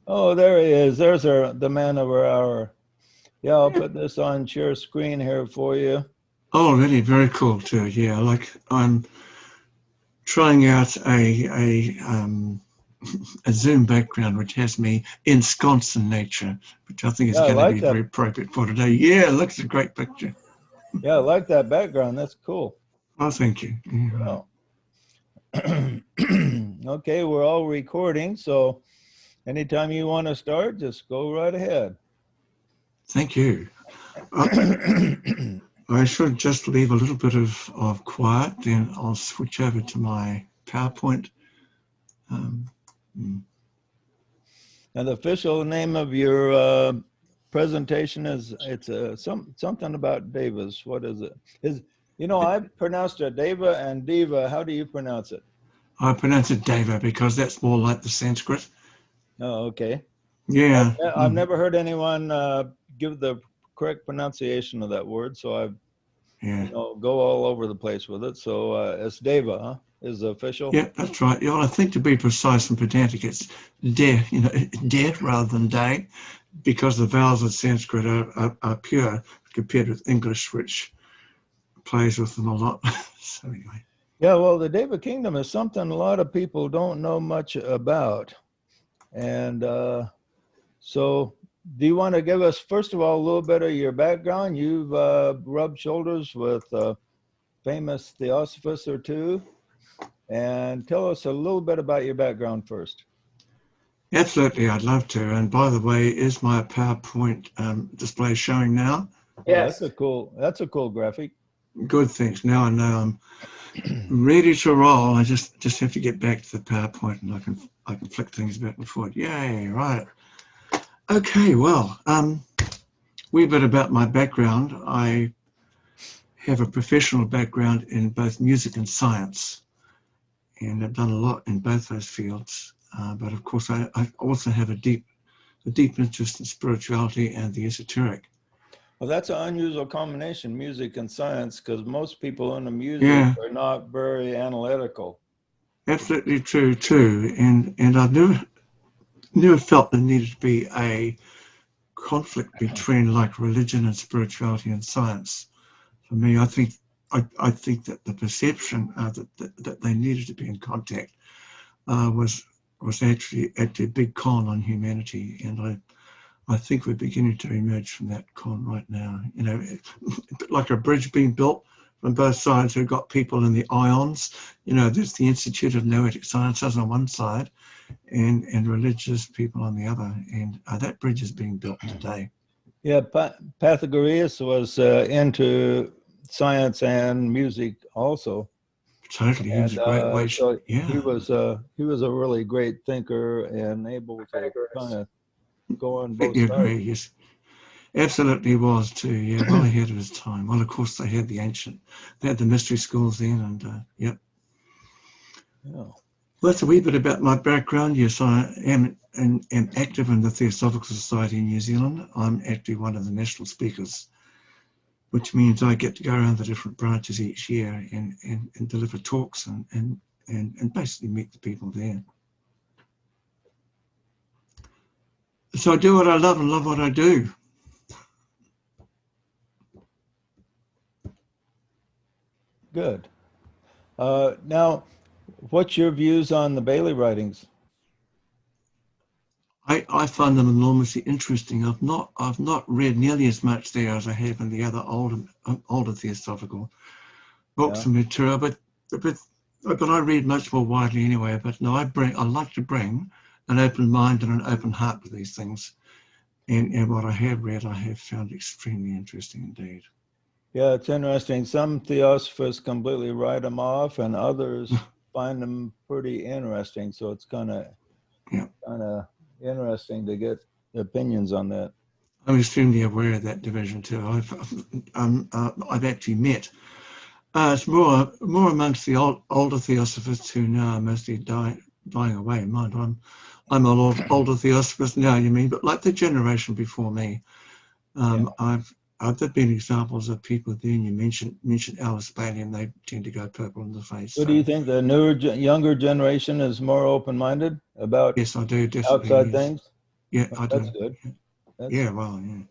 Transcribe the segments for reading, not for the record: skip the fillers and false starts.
Oh, there he is. There's the man of our hour. Yeah, I'll put this on share screen here for you. Oh, really? Very cool too. Yeah, like I'm trying out a Zoom background which has me ensconced in nature, which I think is Yeah, I going to like be that. very appropriate for today. Yeah, it looks a great picture. Yeah, I like that background. That's cool. Oh, thank you. Yeah, right. Yeah. Okay, we're all recording, so anytime you want to start, just go right ahead. Thank you. Uh, I should just leave a little bit of quiet, then I'll switch over to my PowerPoint. Um, mm. And the official name of your presentation is it's something about devas. What is it? Is I pronounced it deva and diva. How do you pronounce it? I pronounce it deva because that's more like the Sanskrit. Oh, okay. Yeah, I've never heard anyone give the correct pronunciation of that word, so I've yeah. go all over the place with it. So it's deva, huh? Is the official? Yeah, that's right. Yeah, well, I think to be precise and pedantic, it's de, de rather than day, because the vowels of Sanskrit are pure compared with English, which plays with them a lot. So anyway, Yeah. Well, the Deva Kingdom is something a lot of people don't know much about, and so, do you want to give us, first of all, a little bit of your background? You've rubbed shoulders with a famous Theosophist or two, and tell us a little bit about your background first. absolutely, I'd love to. And by the way, is my PowerPoint display showing now? Oh, Yes. that's a cool graphic. Good, thanks. Now I know I'm ready to roll. I just have to get back to the PowerPoint, and I can flick things back and forth. Yay! Right. Okay. Well, wee bit about my background. I have a professional background in both music and science, and I've done a lot in both those fields. But of course, I also have a deep interest in spirituality and the esoteric. Well, that's an unusual combination, music and science, because most people into music Yeah, are not very analytical. absolutely true too. And I've never felt there needed to be a conflict between like religion and spirituality and science. For me, I think that the perception that they needed to be in contact was actually a big con on humanity, and I think we're beginning to emerge from that con right now. Like a bridge being built from both sides who've got people in the ions. There's the Institute of Noetic Sciences on one side and religious people on the other, and that bridge is being built today. Yeah, Pythagoras was into science and music also. Totally, he was And a great way. so Yeah, he was a really great thinker and able to kind Pythagoras. of go on both completely sides. agree. Yes, absolutely was too. Yeah, well ahead of his time. Well, of course they had the mystery schools then, and yep. Yeah. Well, that's a wee bit about my background. Yes, I am active in the Theosophical Society in New Zealand. I'm actually one of the national speakers, which means I get to go around the different branches each year and deliver talks and basically meet the people there. So I do what I love and love what I do. Good. Now, what's your views on the Bailey writings? I find them enormously interesting. I've not read nearly as much there as I have in the other older theosophical books Yeah. and material, but but I read much more widely anyway. But no, I like to bring an open mind and an open heart to these things. And what I have read, I have found extremely interesting indeed. Yeah, it's interesting. Some theosophists completely write them off, and others find them pretty interesting. So it's Yeah, kind of interesting to get opinions on that. I'm extremely aware of that division too. I've actually met. It's more amongst the older theosophists who now are mostly dying away. Mind, I'm an older theosophist now. You mean, but like the generation before me, Yeah. there've been examples of people. Then you mentioned Alice Bailey, and they tend to go purple in the face. So do you So think the younger generation is more open-minded about yes, I do definitely. outside Yes, things? Yeah, I That's do. good. That's Yeah, well, yeah.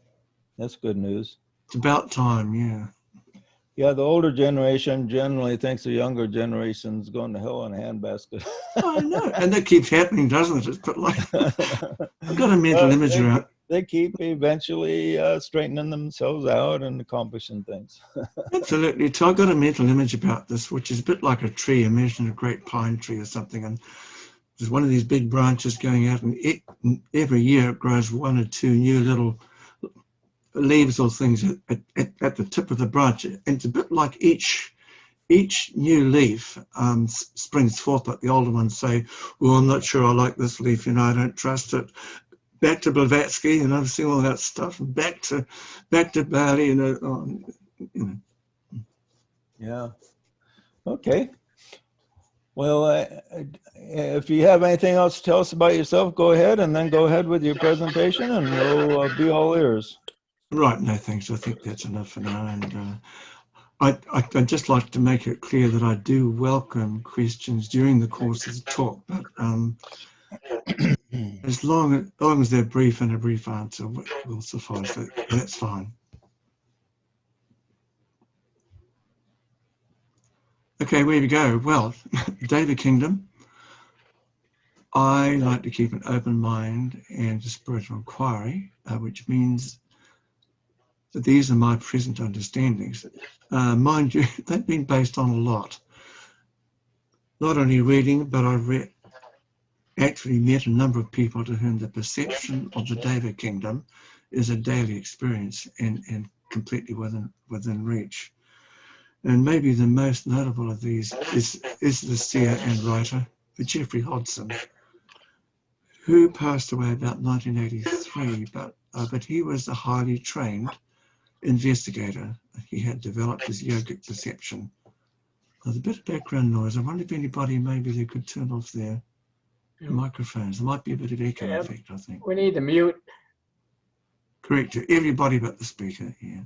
that's good news. It's about time, yeah. Yeah, the older generation generally thinks the younger generation's going to hell in a handbasket. I know, and that keeps happening, doesn't it? It's a bit like I've got a mental But image around. they keep eventually straightening themselves out and accomplishing things. Absolutely. So I've got a mental image about this, which is a bit like a tree. Imagine a great pine tree or something, and there's one of these big branches going out, and every year it grows one or two new little leaves or things at the tip of the branch. And it's a bit like each new leaf springs forth, but the older ones say, well, I'm not sure I like this leaf, I don't trust it. Back to Blavatsky, seeing all that stuff, and back to Bali, Yeah. Okay. Well, if you have anything else to tell us about yourself, go ahead and then go ahead with your presentation and we'll be all ears. Right, no thanks. I think that's enough for now. And I'd just like to make it clear that I do welcome questions during the course of the talk, but as long as they're brief and a brief answer will suffice. That's fine. Okay, where we go? Well, Deva Kingdom. I like to keep an open mind and a spiritual inquiry, which means that these are my present understandings. Mind you, they've been based on a lot. Not only reading, but I've actually met a number of people to whom the perception of the Deva Kingdom is a daily experience and completely within reach. And maybe the most notable of these is the seer and writer, Geoffrey Hodson, who passed away about 1983, but he was a highly trained investigator. He had developed his yogic perception. There's a bit of background noise. I wonder if anybody maybe they could turn off their microphones. There might be a bit of echo effect, I think. We need to mute. Correct. Everybody but the speaker, yeah.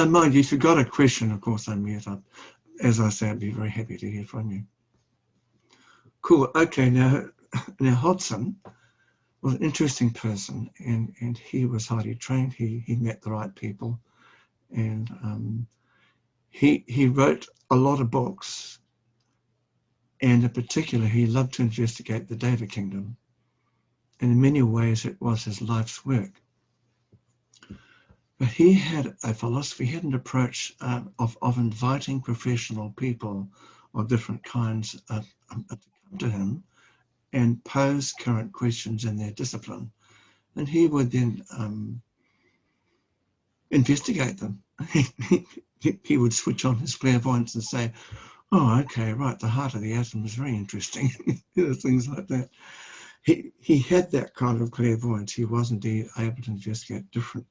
Mind you, if you've got a question, of course, unmute. As I say, I'd be very happy to hear from you. Cool. Okay, now Hodson was an interesting person, and he was highly trained. He met the right people, and he wrote a lot of books, and in particular, he loved to investigate the Deva Kingdom. And in many ways, it was his life's work. But he had a philosophy, he had an approach of inviting professional people of different kinds to come to him and pose current questions in their discipline. And he would then investigate them. He would switch on his clairvoyance and say, oh, okay, right, the heart of the atom is very interesting. Things like that. He had that kind of clairvoyance. He was indeed able to investigate different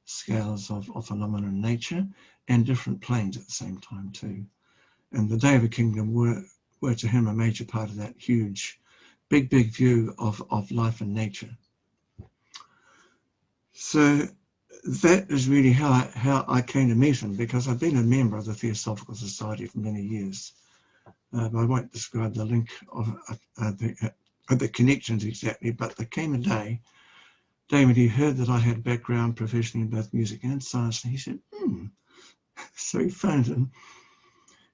scales of phenomena in nature and different planes at the same time too. And the Deva Kingdom were to him a major part of that huge, big view of life and nature. So that is really how I came to meet him, because I've been a member of the Theosophical Society for many years. I won't describe the link of the connections exactly, but there came a day, David, he heard that I had background professionally in both music and science, and he said, So he phoned him.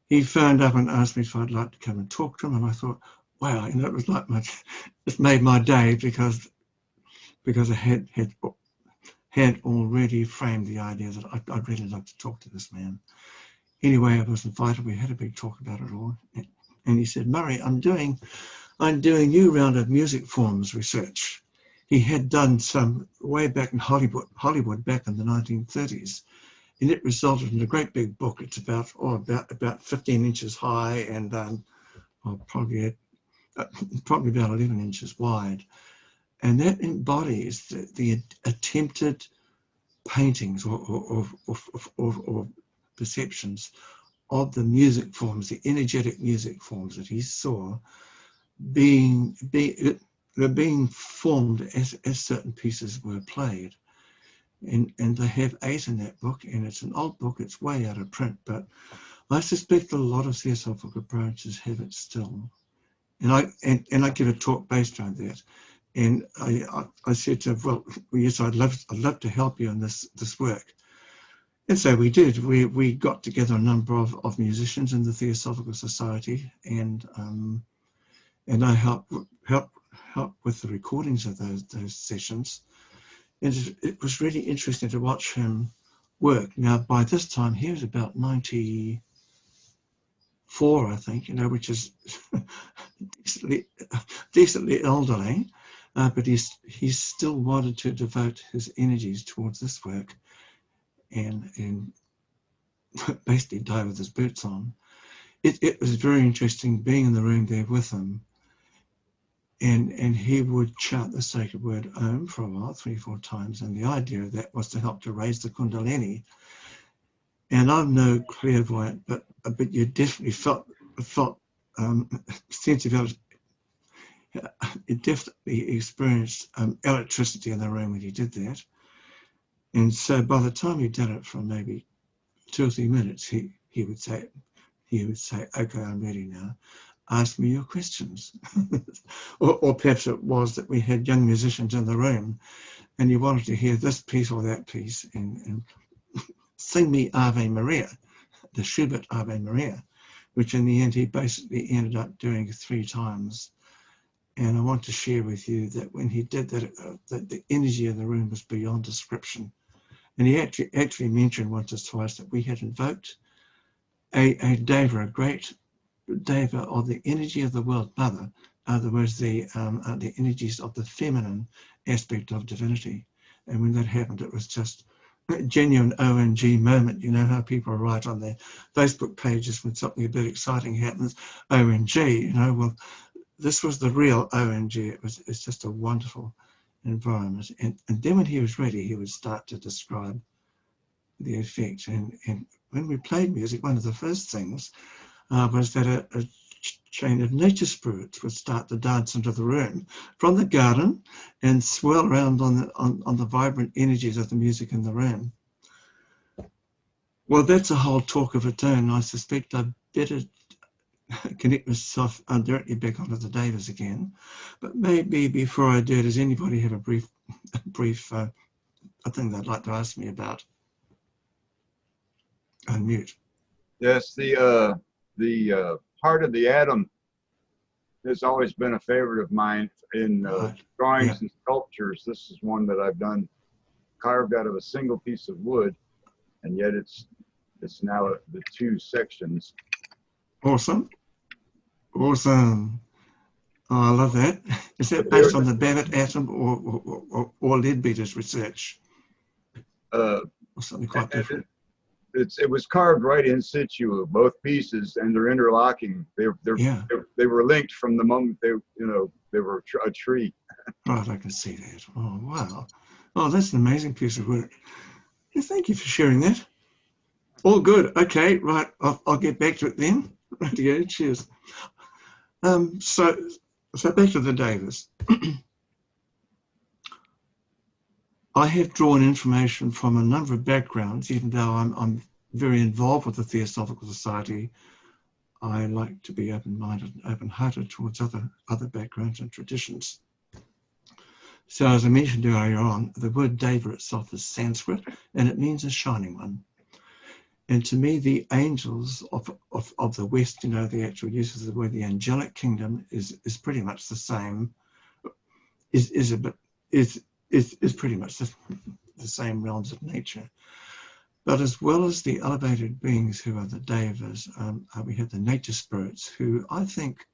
He phoned up and asked me if I'd like to come and talk to him, and I thought, wow, it was like it made my day because I had already framed the idea that I'd really like to talk to this man. Anyway, I was invited. We had a big talk about it all, and he said, Murray, I'm doing a new round of music forms research. He had done some way back in Hollywood back in the 1930s, and it resulted in a great big book. It's about 15 inches high and probably about 11 inches wide, and that embodies the attempted paintings or perceptions of the music forms, the energetic music forms that he saw being formed as certain pieces were played. And they have 8 in that book, and it's an old book, it's way out of print, but I suspect that a lot of theosophical approaches have it still. And I give a talk based on that. And I said to him, well, yes, I'd love to help you in this work. And so we did. We got together a number of musicians in the Theosophical Society, and I helped with the recordings of those sessions. And it was really interesting to watch him work. Now, by this time, he was about 94, I think, which is decently elderly, but he still wanted to devote his energies towards this work and basically die with his boots on. It was very interesting being in the room there with him. And he would chant the sacred word Om for a while, 3-4 times, and the idea of that was to help to raise the Kundalini. And I'm no clairvoyant, but you definitely felt sense of it. Definitely experienced electricity in the room when he did that. And so by the time he did it for maybe 2 or 3 minutes, he would say, "Okay, I'm ready now. Ask me your questions." or perhaps it was that we had young musicians in the room and you wanted to hear this piece or that piece and sing me Ave Maria, the Schubert Ave Maria, which in the end he basically ended up doing 3 times. And I want to share with you that when he did that, that the energy in the room was beyond description. And he actually mentioned once or twice that we had invoked a deva, a great deva of the energy of the world mother, in other words, the energies of the feminine aspect of divinity. And when that happened, it was just a genuine OMG moment. You know how people write on their Facebook pages when something a bit exciting happens, OMG, well, this was the real OMG. It's just a wonderful environment. And then when he was ready, he would start to describe the effect. And when we played music, one of the first things was that a chain of nature spirits would start to dance into the room from the garden and swirl around on the vibrant energies of the music in the room. Well, that's a whole talk of its own. I suspect I'd better connect myself directly back onto the Devas again. But maybe before I do, does anybody have a brief thing they'd like to ask me about? Unmute. Yes, the heart of the atom has always been a favorite of mine in drawings and sculptures. This is one that I've done, carved out of a single piece of wood, and yet it's now the 2 sections. Awesome. Awesome. Oh, I love that. Is that based on the Babbitt atom or Leadbeater's research? Or something quite different? It was carved right in situ, both pieces, and they're interlocking. They were linked from the moment they were a tree. Right, I can see that. Oh, wow. Oh, that's an amazing piece of work. Yeah, thank you for sharing that. All good. Okay, right. I'll get back to it then. Right, cheers. So back to the Devas. I have drawn information from a number of backgrounds, even though I'm very involved with the Theosophical Society. I like to be open-minded and open-hearted towards other backgrounds and traditions. So as I mentioned earlier on, the word Deva itself is Sanskrit, and it means a shining one. And to me, the angels of the West, the actual use of the word, the angelic kingdom is pretty much the same, is pretty much the same realms of nature. But as well as the elevated beings who are the Devas, we have the nature spirits who I think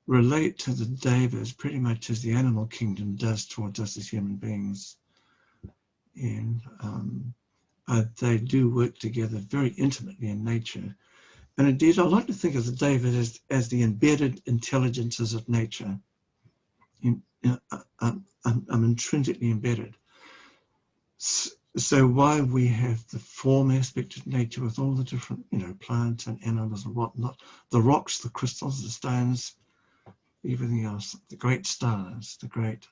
relate to the Devas pretty much as the animal kingdom does towards us as human beings. And they do work together very intimately in nature. And indeed, I like to think of the Devas as the embedded intelligences of nature. I'm intrinsically embedded. So while we have the form aspect of nature with all the different, plants and animals and whatnot, the rocks, the crystals, the stones, everything else, the great stars, the great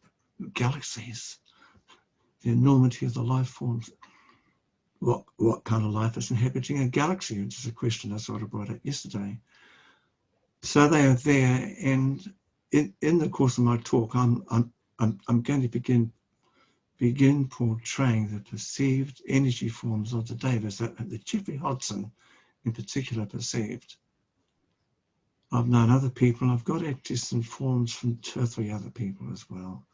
galaxies, the enormity of the life forms. What kind of life is inhabiting a galaxy, which is a question I sort of brought up yesterday. So they are there, and in the course of my talk, I'm I'm going to begin portraying the perceived energy forms of the devas that Geoffrey Hodson in particular perceived. I've known other people. I've got actually some forms from 2 or 3 other people as well.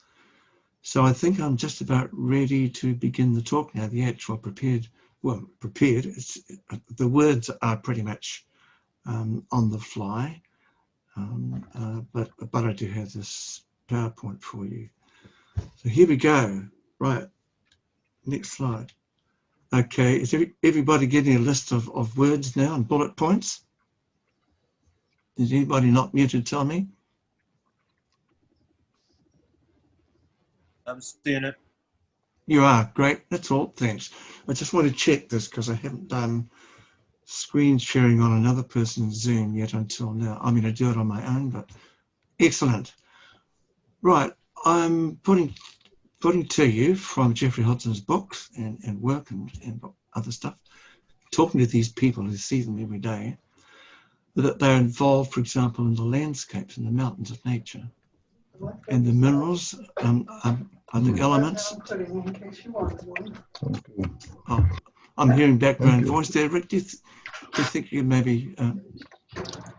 So I think I'm just about ready to begin the talk now. The actual prepared, the words are pretty much on the fly, but I do have this PowerPoint for you. So here we go. Right, next slide. Okay, is everybody getting a list of words now and bullet points? Is anybody not muted? Tell me. I'm seeing it. You are, great. That's all, thanks. I just want to check this because I haven't done screen sharing on another person's Zoom yet until now. I mean, I do it on my own, but excellent. Right, I'm putting to you from Geoffrey Hodson's books and work and other stuff, talking to these people who see them every day, that they're involved, for example, in the landscapes and the mountains of nature. And the minerals are the elements. Oh, I'm hearing background voice there. Rick, do you think you maybe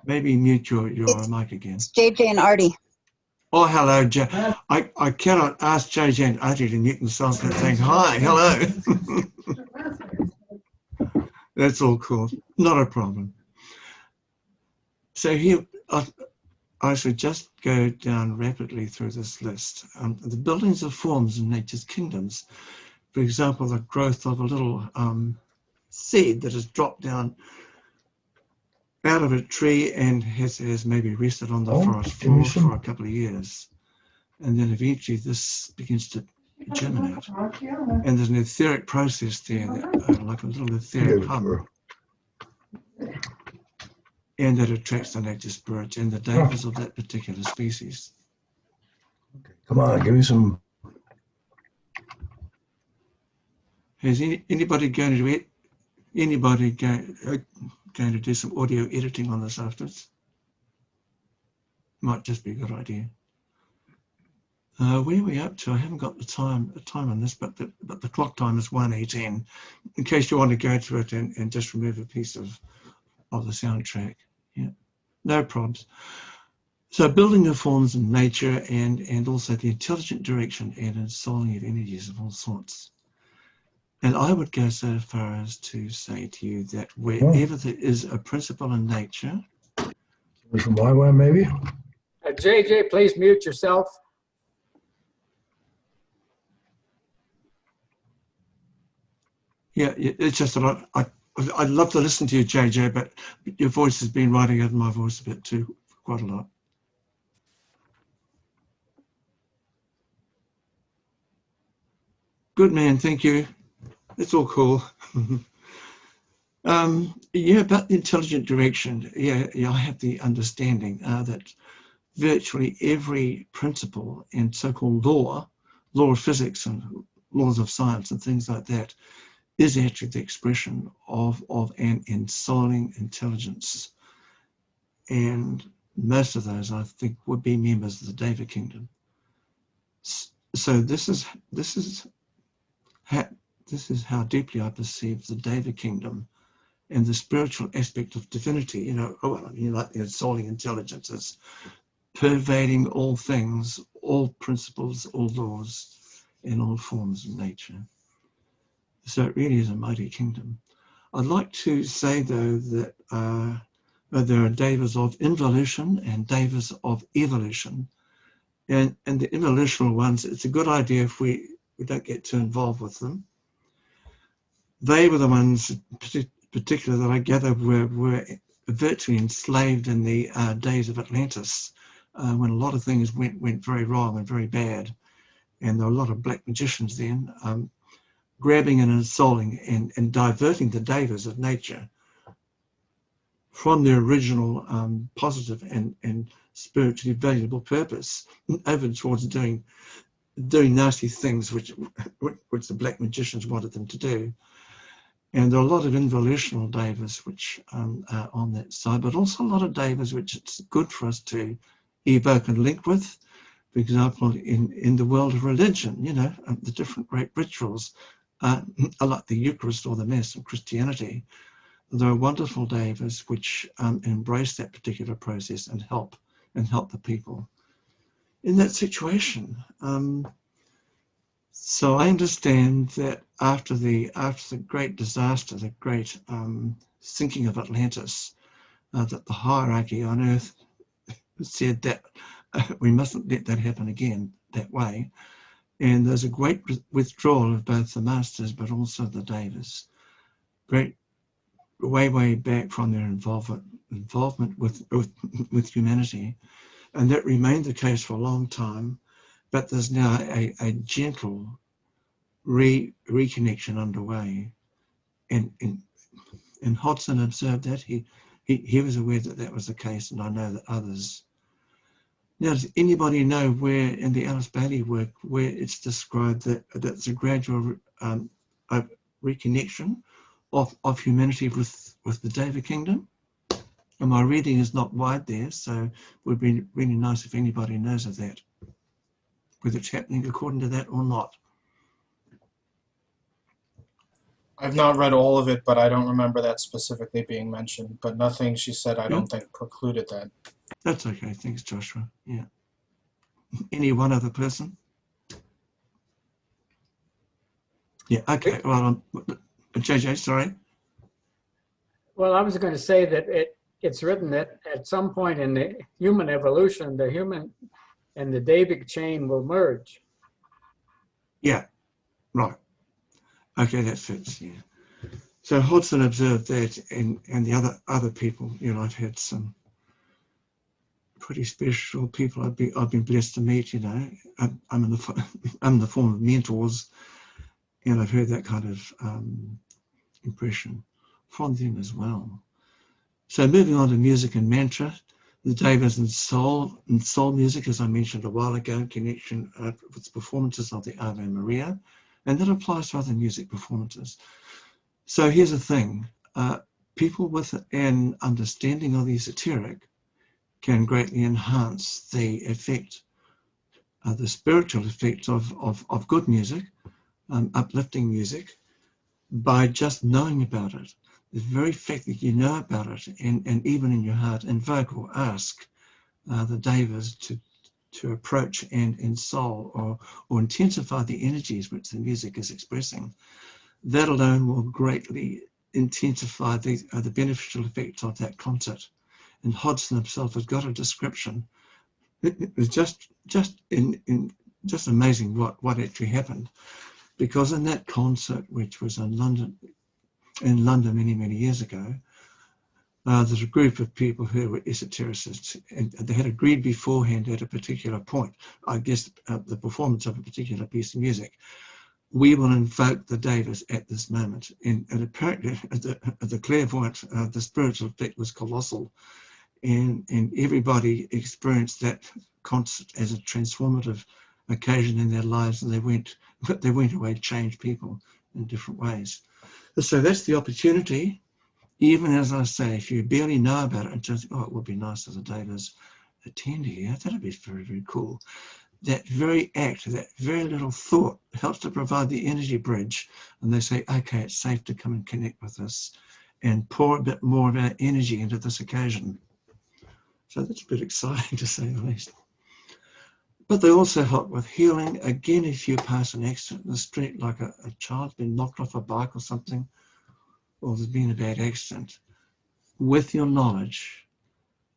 mute your mic again? It's JJ and Artie. Oh, hello, Jay. I cannot ask JJ and Artie to mute themselves without saying hi, hello. That's all cool. Not a problem. So here, I should just go down rapidly through this list. The buildings of forms in nature's kingdoms. For example, the growth of a little seed that has dropped down out of a tree and has maybe rested on the forest floor for a couple of years. And then eventually this begins to germinate. And there's an etheric process there, like a little etheric hum. And that attracts the nature spirits and the devas of that particular species. Okay, come on, give me some. Has anybody going to do some audio editing on this afterwards? Might just be a good idea. Where are we up to? I haven't got the time on this, but the clock time is 1:18. In case you want to go to it and just remove a piece of the soundtrack. Yeah, no problems. So building the forms in nature and also the intelligent direction and ensouling of energies of all sorts. And I would go so far as to say to you that wherever there is a principle in nature. From my one, maybe? JJ, please mute yourself. Yeah, it's just that I'd love to listen to you, JJ, but your voice has been riding over my voice a bit too, quite a lot. Good man, thank you. It's all cool. Yeah, about the intelligent direction. Yeah, I have the understanding that virtually every principle and so-called law of physics and laws of science and things like that is actually the expression of an ensouling intelligence. And most of those, I think, would be members of the Deva kingdom. So this is how deeply I perceive the Deva kingdom and the spiritual aspect of divinity, like the ensouling intelligence is pervading all things, all principles, all laws, and all forms of nature. So it really is a mighty kingdom. I'd like to say, though, that there are devas of involution and devas of evolution. And the involutional ones, it's a good idea if we don't get too involved with them. They were the ones, particularly that I gather, were virtually enslaved in the days of Atlantis, when a lot of things went very wrong and very bad. And there were a lot of black magicians then, grabbing and ensouling and diverting the devas of nature from their original positive and spiritually valuable purpose over towards doing nasty things which the black magicians wanted them to do. And there are a lot of involutional devas which are on that side, but also a lot of devas which it's good for us to evoke and link with, For example, in the world of religion, you know, the different great rituals are like the Eucharist or the Mass of Christianity. There are wonderful devas which embrace that particular process and help the people in that situation. So I understand that after the great disaster, the great sinking of Atlantis, that the hierarchy on Earth said that we mustn't let that happen again that way. And there's a great withdrawal of both the masters but also the devas. Great way back from their involvement with humanity. And that remained the case for a long time, but there's now a gentle reconnection underway. And Hodson observed that. He was aware that that was the case, and I know that others. Now, does anybody know where in the Alice Bailey work where it's described that that's a gradual reconnection of humanity with the Deva kingdom? And my reading is not wide there, so it would be really nice if anybody knows of that, whether it's happening according to that or not. I've not read all of it, but I don't remember that specifically being mentioned. But nothing she said, I don't think precluded that. That's okay. Thanks, Joshua. Yeah. Any one other person? Yeah. Okay. Well, JJ, sorry. Well, I was going to say that it's written that at some point in the human evolution, the human and the Devic chain will merge. Yeah. Right. Okay, that fits. Yeah. So Hodson observed that, and the other people. You know, I've had some pretty special people I've been blessed to meet. You know, I'm in the form of mentors, and I've heard that kind of impression from them as well. So moving on to music and mantra, the Devas and soul music, as I mentioned a while ago, connection with performances of the Ave Maria, and that applies to other music performances. So here's the thing, people with an understanding of the esoteric can greatly enhance the effect, the spiritual effect of good music, uplifting music, by just knowing about it. The very fact that you know about it, and even in your heart invoke or ask the Devas to approach and ensoul or intensify the energies which the music is expressing, that alone will greatly intensify the beneficial effects of that concert. And Hodson himself has got a description. It was just amazing what actually happened, because in that concert, which was in London many years ago, there's a group of people who were esotericists, and they had agreed beforehand at a particular point, I guess the performance of a particular piece of music, we will invoke the Devas at this moment. And apparently the clairvoyant, the spiritual effect was colossal, and everybody experienced that concert as a transformative occasion in their lives, and they went away changed people in different ways. So that's the opportunity. Even as I say, if you barely know about it and just, it would be nice if the Devas attend here, that'd be very, very cool. That very act, that very little thought helps to provide the energy bridge. And they say, okay, it's safe to come and connect with us and pour a bit more of our energy into this occasion. So that's a bit exciting, to say the least. But they also help with healing. Again, if you pass an accident in the street, like a child's been knocked off a bike or something, or there's been a bad accident, with your knowledge,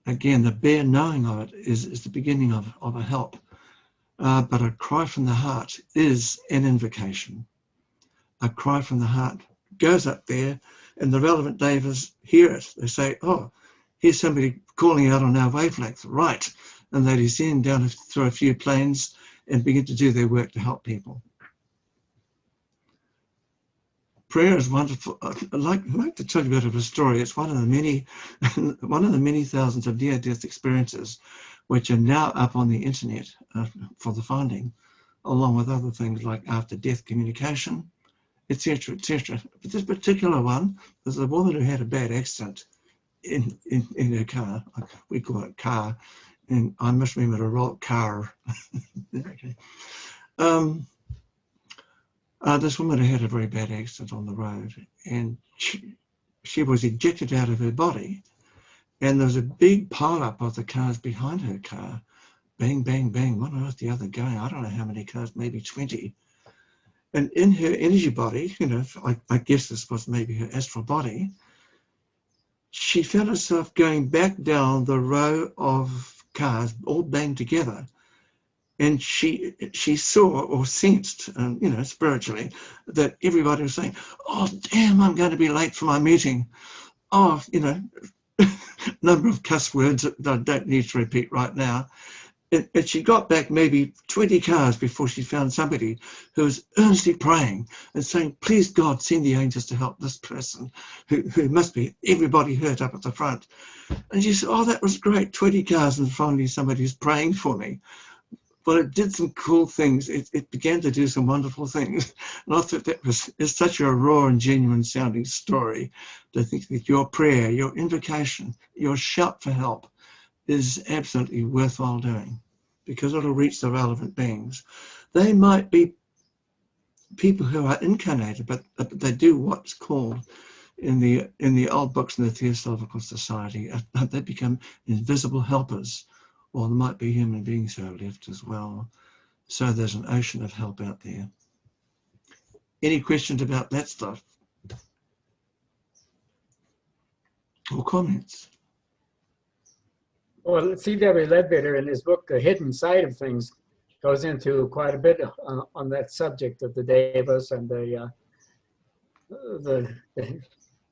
again, the bare knowing of it is the beginning of a help. But a cry from the heart is an invocation. A cry from the heart goes up there, and the relevant Devas hear it. They say, oh, here's somebody calling out on our wavelength, right? And they descend down through a few planes and begin to do their work to help people. Prayer is wonderful. I'd like to tell you a bit of a story. It's one of the many thousands of near-death experiences which are now up on the internet for the finding, along with other things like after-death communication, etc., etc. But this particular one, there's a woman who had a bad accident in her car. We call it car and I must remember to roll car. Okay. This woman had a very bad accident on the road, and she was ejected out of her body, and there was a big pile-up of the cars behind her car. Bang, bang, bang, one after the other going. I don't know how many cars, maybe 20. And in her energy body, you know, I guess this was maybe her astral body, she found herself going back down the row of cars all banged together. And she saw or sensed, you know, spiritually, that everybody was saying, oh, damn, I'm going to be late for my meeting. Oh, you know, number of cuss words that I don't need to repeat right now. And she got back maybe 20 cars before she found somebody who was earnestly praying and saying, please, God, send the angels to help this person who must be everybody hurt up at the front. And she said, oh, that was great, 20 cars, and finally somebody's praying for me. Well, it did some cool things. It began to do some wonderful things. And I thought it's such a raw and genuine sounding story to think that your prayer, your invocation, your shout for help is absolutely worthwhile doing, because it'll reach the relevant beings. They might be people who are incarnated, but they do what's called in the old books in the Theosophical Society, they become invisible helpers, or there might be human beings who are left as well. So there's an ocean of help out there. Any questions about that stuff? Or comments? Well, C.W. Ledbetter in his book, The Hidden Side of Things, goes into quite a bit on that subject of the devas and the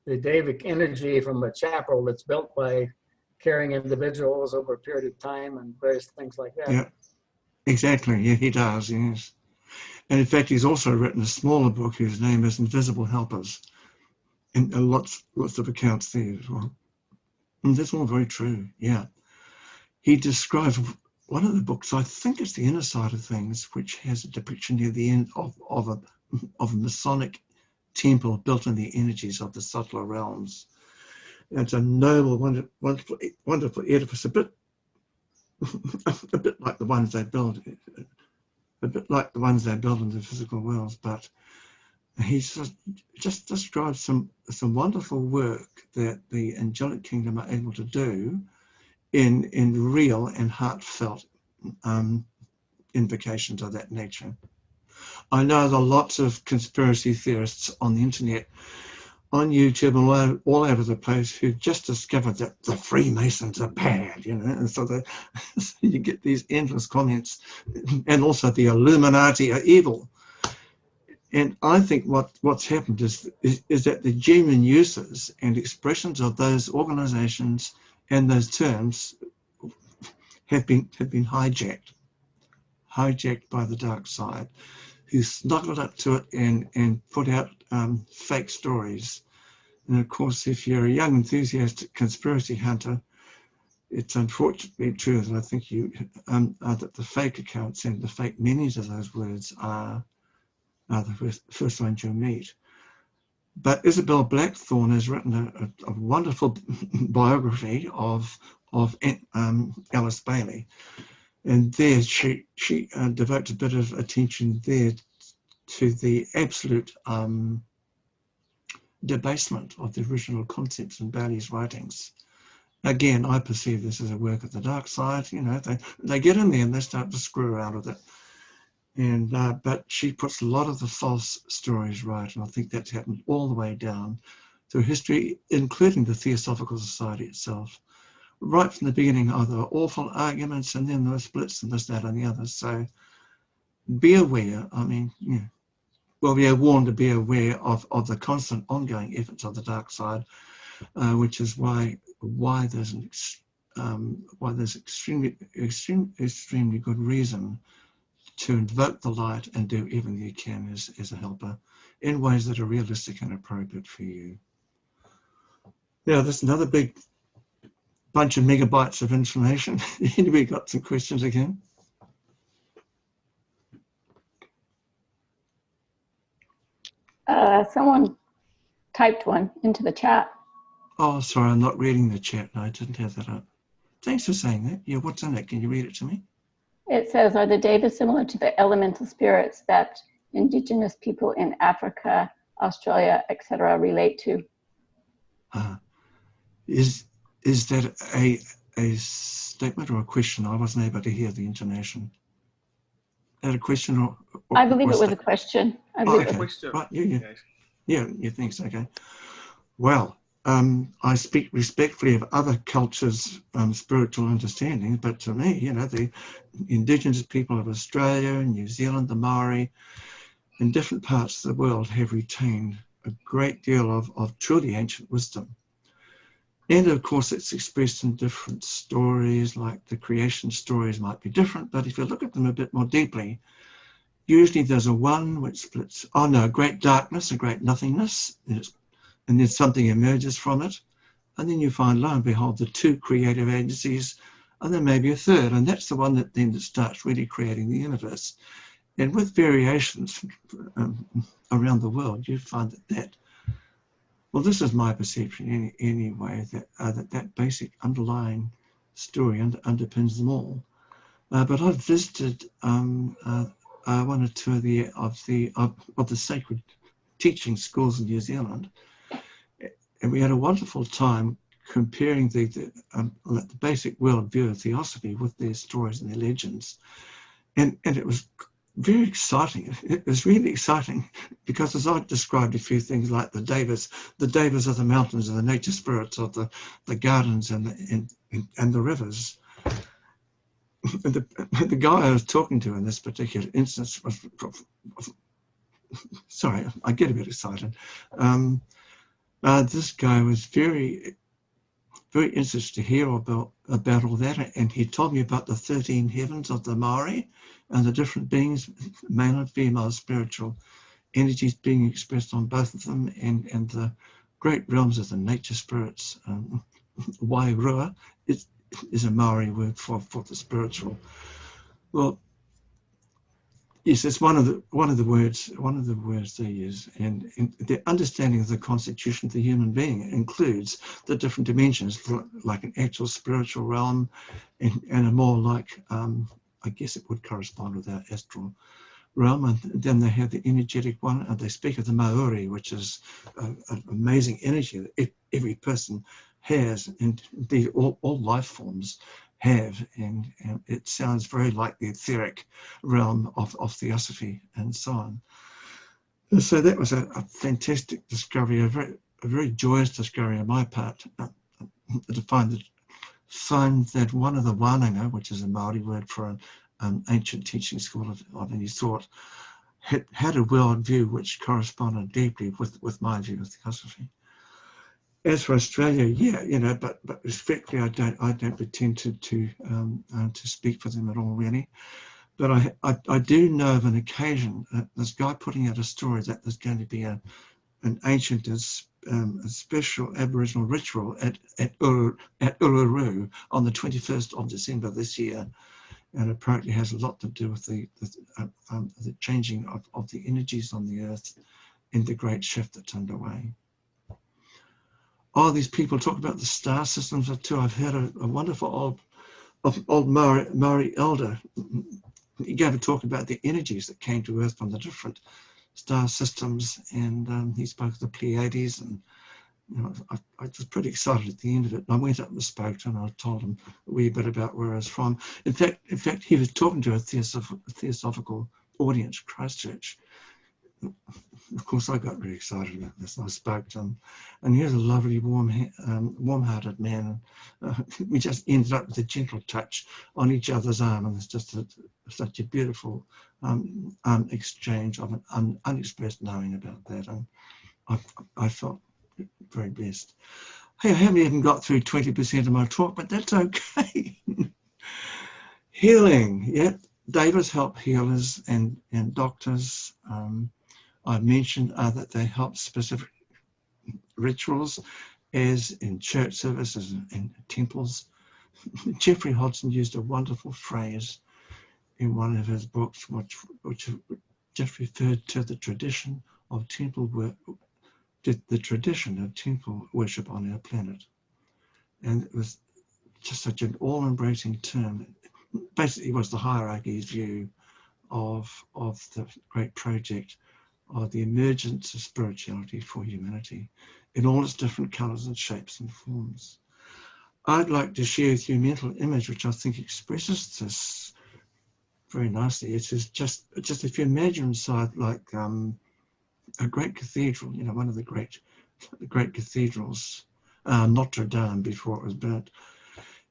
devic energy from a chapel that's built by carrying individuals over a period of time and various things like that. Yeah, exactly. Yeah, he does, yes. And in fact, he's also written a smaller book whose name is Invisible Helpers, and lots of accounts there as well. And that's all very true, yeah. He describes one of the books, I think it's The Inner Side of Things, which has a depiction near the end of a Masonic temple built in the energies of the subtler realms. It's a noble, wonderful edifice, a bit like the ones they build, in the physical worlds. But he just describes some wonderful work that the angelic kingdom are able to do in real and heartfelt invocations of that nature. I know there are lots of conspiracy theorists on the internet, on YouTube, and all over the place, who just discovered that the Freemasons are bad, you know, and so you get these endless comments, and also the Illuminati are evil. And I think what's happened is that the genuine uses and expressions of those organizations and those terms have been hijacked by the dark side, who snuggled up to it and put out fake stories. And of course, if you're a young, enthusiastic conspiracy hunter, it's unfortunately true that I think that the fake accounts and the fake meanings of those words are the first ones you'll meet. But Isabel Blackthorne has written a wonderful biography of Alice Bailey, and there she devotes a bit of attention there to the absolute debasement of the original concepts in Bailey's writings. Again, I perceive this as a work of the dark side. You know, they get in there and they start to screw around with it. And but she puts a lot of the false stories right, and I think that's happened all the way down through history, including the Theosophical Society itself. Right from the beginning, there were awful arguments, and then there were splits and this, that, and the other. So be aware. I mean, yeah. Well, we are warned to be aware of the constant ongoing efforts of the dark side, which is why there's extremely good reason to invoke the light and do everything you can as a helper in ways that are realistic and appropriate for you. Now, there's another big bunch of megabytes of information. Anybody got some questions again? Someone typed one into the chat. Oh, sorry, I'm not reading the chat. No, I didn't have that up. Thanks for saying that. Yeah, what's in it? Can you read it to me? It says, are the devas similar to the elemental spirits that indigenous people in Africa, Australia, etc. relate to? Is that a statement or a question? I wasn't able to hear the intonation. Is that a question or I believe it was a statement? question. I Oh, believe okay. Question. Right. Yes. Yeah, thanks. Okay. Well, I speak respectfully of other cultures' spiritual understanding, but to me, the indigenous people of Australia and New Zealand, the Maori, in different parts of the world have retained a great deal of truly ancient wisdom. And of course, it's expressed in different stories, like the creation stories might be different, but if you look at them a bit more deeply, usually there's a one which splits, great darkness, a great nothingness, and then something emerges from it. And then you find, lo and behold, the two creative agencies, and then maybe a third. And that's the one that then starts really creating the universe. And with variations around the world, you find that well, this is my perception anyway, that basic underlying story underpins them all. But I've visited one or two of the sacred teaching schools in New Zealand, and we had a wonderful time comparing the basic worldview of Theosophy with their stories and their legends, and it was very exciting. It was really exciting because, as I described a few things like the devas of the mountains and the nature spirits of the gardens and the rivers. And the guy I was talking to in this particular instance was sorry, I get a bit excited. This guy was very, very interested to hear about all that, and he told me about the 13 heavens of the Maori and the different beings, male and female spiritual energies being expressed on both of them, and the great realms of the nature spirits. Wairua is a Maori word for the spiritual. Well, yes, it's one of the words they use, and the understanding of the constitution of the human being includes the different dimensions, like an actual spiritual realm, and a more like I guess it would correspond with our astral realm, and then they have the energetic one, and they speak of the Maori, which is an amazing energy that every person has, and indeed all life forms have, and it sounds very like the etheric realm of Theosophy and so on. And so that was a fantastic discovery, a very joyous discovery on my part, to find that one of the wānanga, which is a Maori word for an ancient teaching school of any sort, had a worldview which corresponded deeply with my view of Theosophy. As for Australia, yeah, but respectfully, I don't pretend to speak for them at all, really. But I do know of an occasion, this guy putting out a story that there's going to be an ancient a special Aboriginal ritual at Uluru on the 21st of December this year, and apparently has a lot to do with the changing of the energies on the earth and the great shift that's underway. Oh, these people talk about the star systems too. I've heard a wonderful old Maori elder. He gave a talk about the energies that came to Earth from the different star systems, and he spoke of the Pleiades, and I was pretty excited at the end of it. And I went up and spoke to him, and I told him a wee bit about where I was from. In fact, he was talking to a theosophical audience, Christchurch. Of course, I got very excited about this. I spoke to him, and he was a lovely, warm-hearted man. We just ended up with a gentle touch on each other's arm, and it's just such a beautiful exchange of an unexpressed knowing about that. And I felt very blessed. Hey, I haven't even got through 20% of my talk, but that's okay. Healing, yeah. Devas help healers and doctors. I mentioned that they help specific rituals, as in church services and temples. Geoffrey Hodson used a wonderful phrase in one of his books, which just referred to the tradition of temple worship on our planet, and it was just such an all-embracing term. Basically, was the hierarchy's view of the great project of the emergence of spirituality for humanity in all its different colours and shapes and forms. I'd like to share with you a mental image which I think expresses this very nicely. It is just if you imagine inside like a great cathedral, you know, one of the great cathedrals, Notre Dame before it was burnt,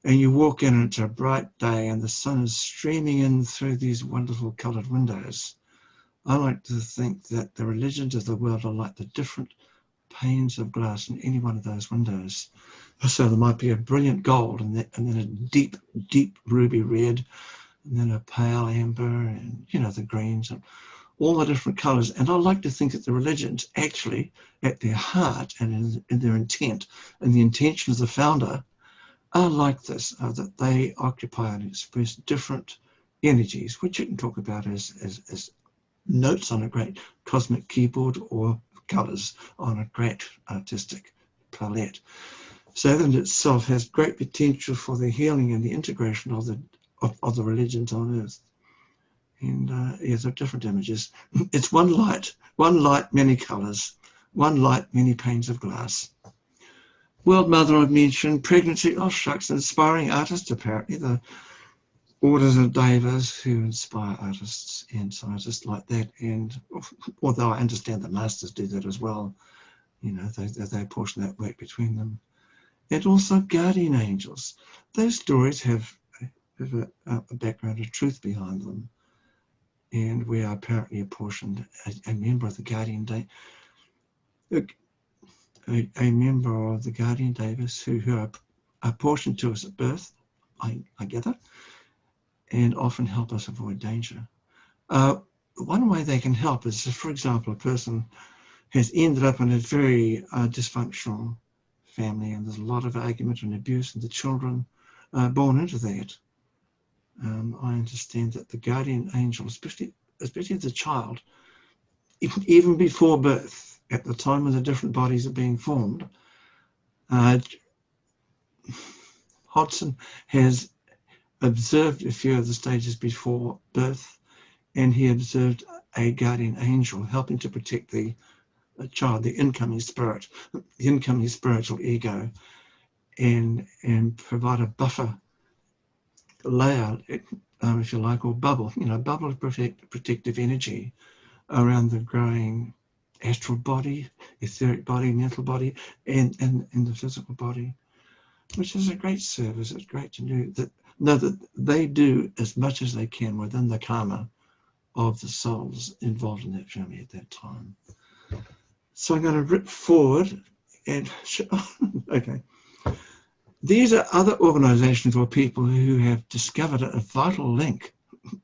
and you walk in and it's a bright day and the sun is streaming in through these wonderful coloured windows. I like to think that the religions of the world are like the different panes of glass in any one of those windows. So there might be a brilliant gold and then a deep, deep ruby red, and then a pale amber, and, you know, the greens and all the different colours. And I like to think that the religions actually, at their heart and in their intent and the intention of the founder, are like this, that they occupy and express different energies, which you can talk about as notes on a great cosmic keyboard or colours on a great artistic palette. So that in itself has great potential for the healing and the integration of the religions on earth. And yes, there are different images. It's one light, many colours, one light, many panes of glass. World Mother I've mentioned, pregnancy, oh shucks, inspiring artists, apparently the orders of Devas who inspire artists and scientists like that. And although I understand the masters do that as well, you know, they apportion that work between them. And also guardian angels. Those stories have a background of truth behind them. And we are apparently apportioned a member of the guardian a member of the guardian Devas who are apportioned to us at birth, I gather, and often help us avoid danger. One way they can help is if, for example, a person has ended up in a very dysfunctional family and there's a lot of argument and abuse and the children are born into that. I understand that the guardian angel, especially the child, even before birth, at the time when the different bodies are being formed, Hodson has observed a few of the stages before birth, and he observed a guardian angel helping to protect the child, the incoming spirit, the incoming spiritual ego, and provide a buffer layer, if you like, or bubble, bubble of protective energy around the growing astral body, etheric body, mental body, and the physical body, which is a great service. It's great to know that they do as much as they can within the karma of the souls involved in that family at that time. So I'm going to rip forward and okay. These are other organizations or people who have discovered a vital link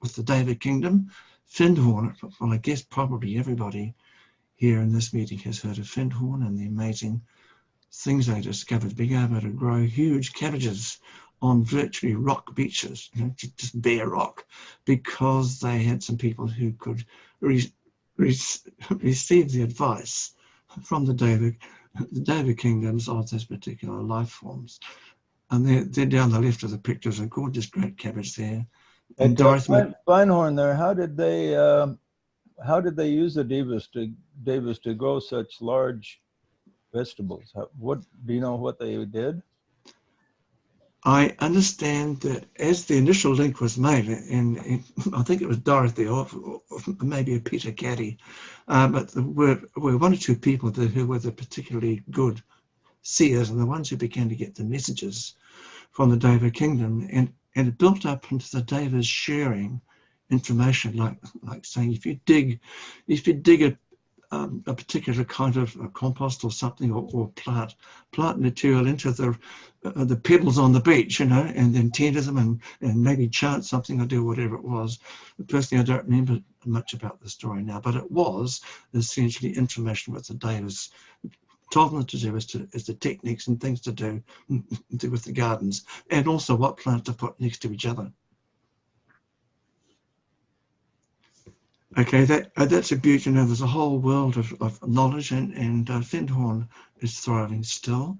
with the Deva Kingdom. Findhorn, well, I guess probably everybody here in this meeting has heard of Findhorn and the amazing things they discovered, being able to grow huge cabbages on virtually rock beaches, just bare rock, because they had some people who could receive the advice from the Deva Kingdoms of those particular life forms. And they're down the left of the picture. There's a gorgeous great cabbage there. And Findhorn there, how did they use the Devas to grow such large vegetables? What do you know what they did? I understand that as the initial link was made, and I think it was Dorothy or maybe a Peter Caddy, but there were one or two people who were the particularly good seers and the ones who began to get the messages from the Deva Kingdom, and it built up into the Devas sharing information, like saying if you dig a particular kind of a compost or something, or plant material into the pebbles on the beach, and then tender them and maybe chant something or do whatever it was. Personally, I don't remember much about the story now, but it was essentially information with the Devas, told them to do as the techniques and things to do with the gardens, and also what plants to put next to each other. Okay, that's a beauty. There's a whole world of knowledge, and Findhorn is thriving still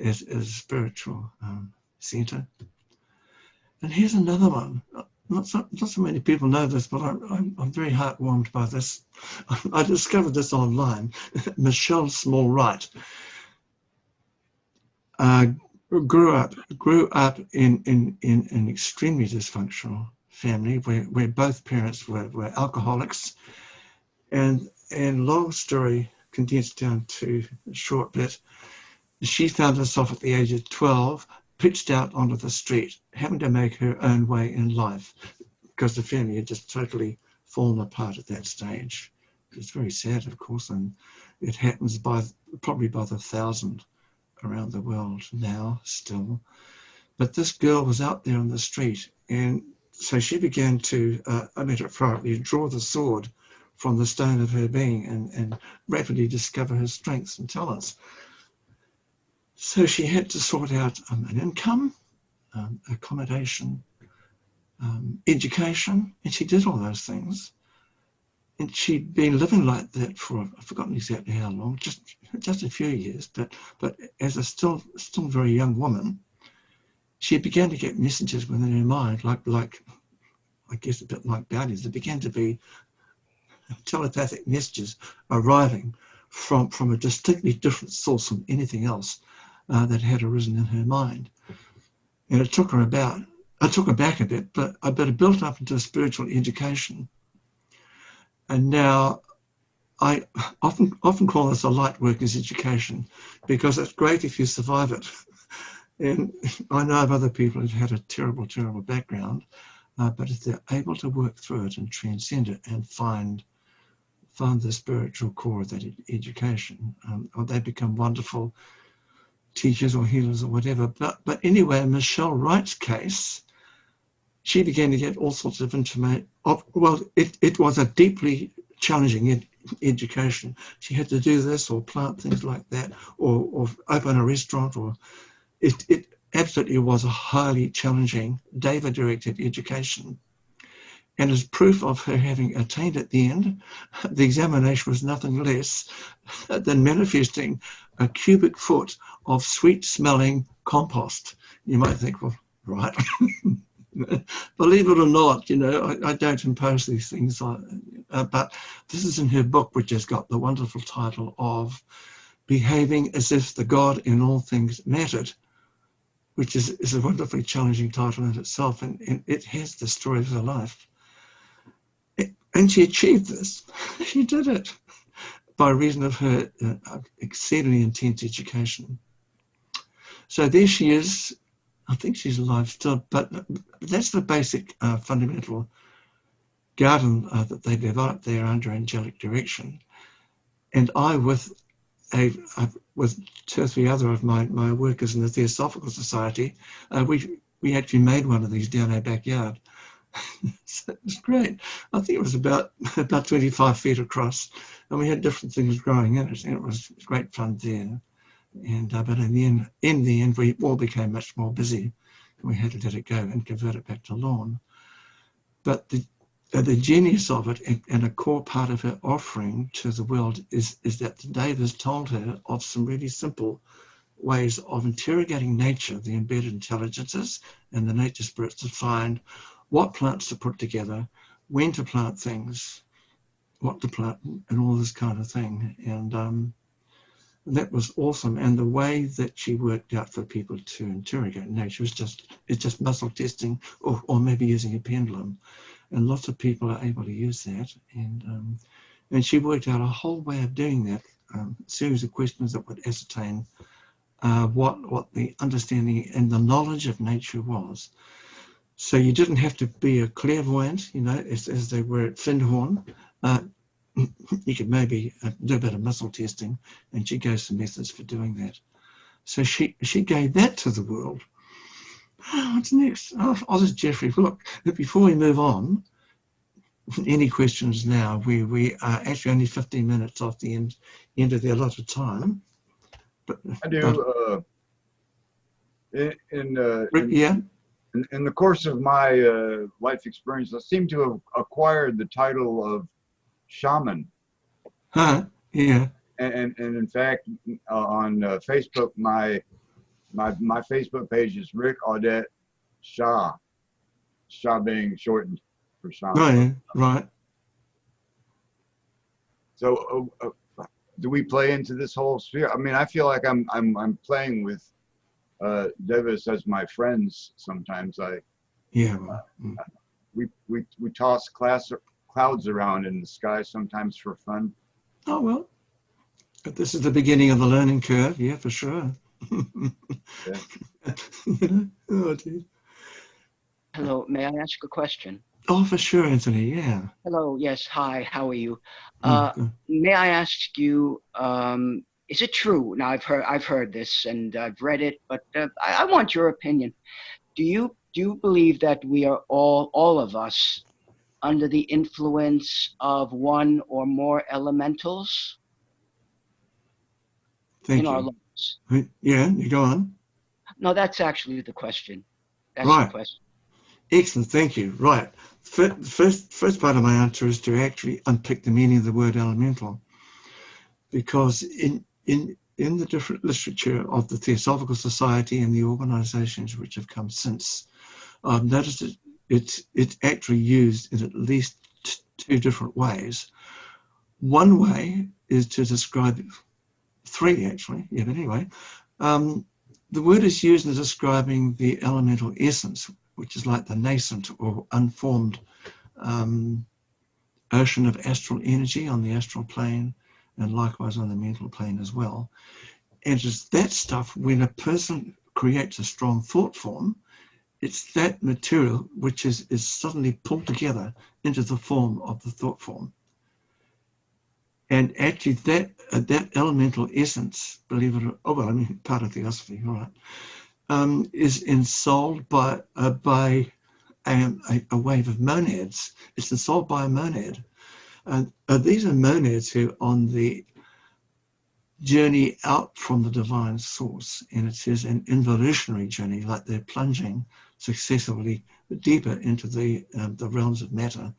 as a spiritual center. And here's another one. Not so many people know this, but I'm very heartwarmed by this. I discovered this online. Michelle Small Wright grew up in an extremely dysfunctional family where both parents were alcoholics, and long story condensed down to a short bit. She found herself at the age of 12 pitched out onto the street, having to make her own way in life because the family had just totally fallen apart at that stage. It's very sad, of course, and it happens probably by the thousand around the world now still. But this girl was out there on the street, and so she began to, metaphorically, draw the sword from the stone of her being and rapidly discover her strengths and talents. So she had to sort out an income, accommodation, education, and she did all those things. And she'd been living like that for, I've forgotten exactly how long, just a few years, but as a still very young woman, she began to get messages within her mind, like I guess a bit like bounties. There began to be telepathic messages arriving from a distinctly different source from anything else that had arisen in her mind. And it took her back a bit, but it built up into a spiritual education. And now I often call this a light workers education, because it's great if you survive it. And I know of other people who've had a terrible, terrible background, but if they're able to work through it and transcend it and find the spiritual core of that education, or they become wonderful teachers or healers or whatever. But anyway, in Michelle Wright's case, she began to get all sorts of information. Well, it was a deeply challenging education. She had to do this or plant things like that, or open a restaurant, or it absolutely was a highly challenging deva-directed education. And as proof of her having attained at the end, the examination was nothing less than manifesting a cubic foot of sweet-smelling compost. You might think, well, right. Believe it or not, I don't impose these things, but this is in her book, which has got the wonderful title of Behaving as if the God in all things mattered, which is a wonderfully challenging title in itself, and it has the story of her life. And she achieved this. She did it by reason of her exceedingly intense education. So there she is. I think she's alive still, but that's the basic fundamental garden that they developed there under angelic direction. And I, with two or three other of my workers in the Theosophical Society, we actually made one of these down our backyard. So it's great. I think it was about 25 feet across, and we had different things growing in it, and it was great fun there. And but in the end, we all became much more busy, and we had to let it go and convert it back to lawn. But the genius of it, and a core part of her offering to the world, is that the Devas told her of some really simple ways of interrogating nature, the embedded intelligences and the nature spirits, to find what plants to put together, when to plant things, what to plant, and all this kind of thing. And that was awesome. And the way that she worked out for people to interrogate nature is just muscle testing, or maybe using a pendulum. And lots of people are able to use that. And she worked out a whole way of doing that, a series of questions that would ascertain what the understanding and the knowledge of nature was. So you didn't have to be a clairvoyant, as they were at Findhorn. You could maybe do a bit of muscle testing, and she gave some methods for doing that. So she gave that to the world. What's next? Oh, this is Geoffrey. Look, before we move on, any questions now? We are actually only 15 minutes off the end of the allotted time. But I do. Yeah. In the course of my life experience, I seem to have acquired the title of shaman. Yeah. And in fact, on Facebook, my My Facebook page is Rick Audette Shaw. Shaw being shortened for Shaw. Right, right. So, do we play into this whole sphere? I mean, I feel like I'm playing with Devas as my friends sometimes. Yeah. Well, We toss clouds around in the sky sometimes for fun. oh, well. But this is the beginning of the learning curve. Yeah, for sure. Yeah. Oh, dude. Hello, may I ask a question? Oh, for sure, Anthony. Yeah. Hello, yes, hi, how are you? Good. May I ask you, is it true? Now I've heard this and I've read it, but I want your opinion. Do you believe that we are all of us under the influence of one or more elementals Thank in our you. lives? Yeah, you go on. No, that's actually the question. That's Right. the question. Excellent. Thank you. Right. First part of my answer is to actually unpick the meaning of the word elemental, because in the different literature of the Theosophical Society and the organizations which have come since, I've noticed it's actually used in at least two different ways. One way is to describe, three actually, yeah, but anyway, the word is used in describing the elemental essence, which is like the nascent or unformed ocean of astral energy on the astral plane, and likewise on the mental plane as well. And it's that stuff, when a person creates a strong thought form, it's that material which is suddenly pulled together into the form of the thought form. And actually that elemental essence, believe it or oh, well, I mean, part of Theosophy, all right, is ensouled by a wave of monads. It's ensouled by a monad. And these are monads who on the journey out from the divine source, and it says an involutionary journey, like they're plunging successively deeper into the realms of matter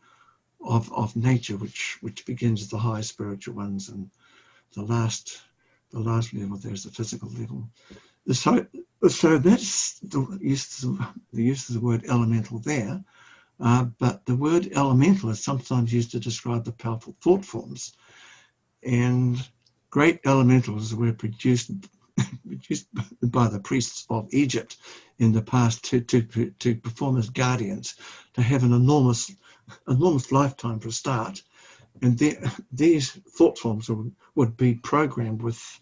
of nature, which begins at the high spiritual ones, and the last level there's the physical level. So that's the use of the word elemental there. But the word elemental is sometimes used to describe the powerful thought forms, and great elementals were produced by the priests of Egypt in the past to perform as guardians, to have an enormous lifetime for a start. And these thought forms would be programmed with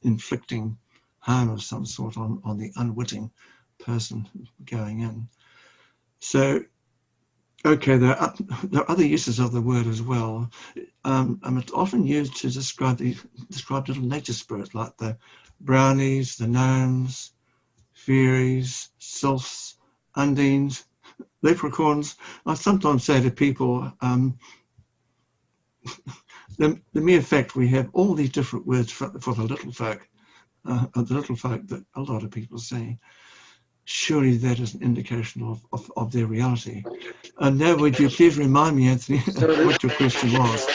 inflicting harm of some sort on the unwitting person going in. So, okay, there are other uses of the word as well. It's often used to describe little nature spirits like the brownies, the gnomes, fairies, sylphs, undines, leprechauns. I sometimes say to people, the mere fact we have all these different words for the little folk that a lot of people say, surely that is an indication of their reality. And now would you please remind me, Anthony, what your question was?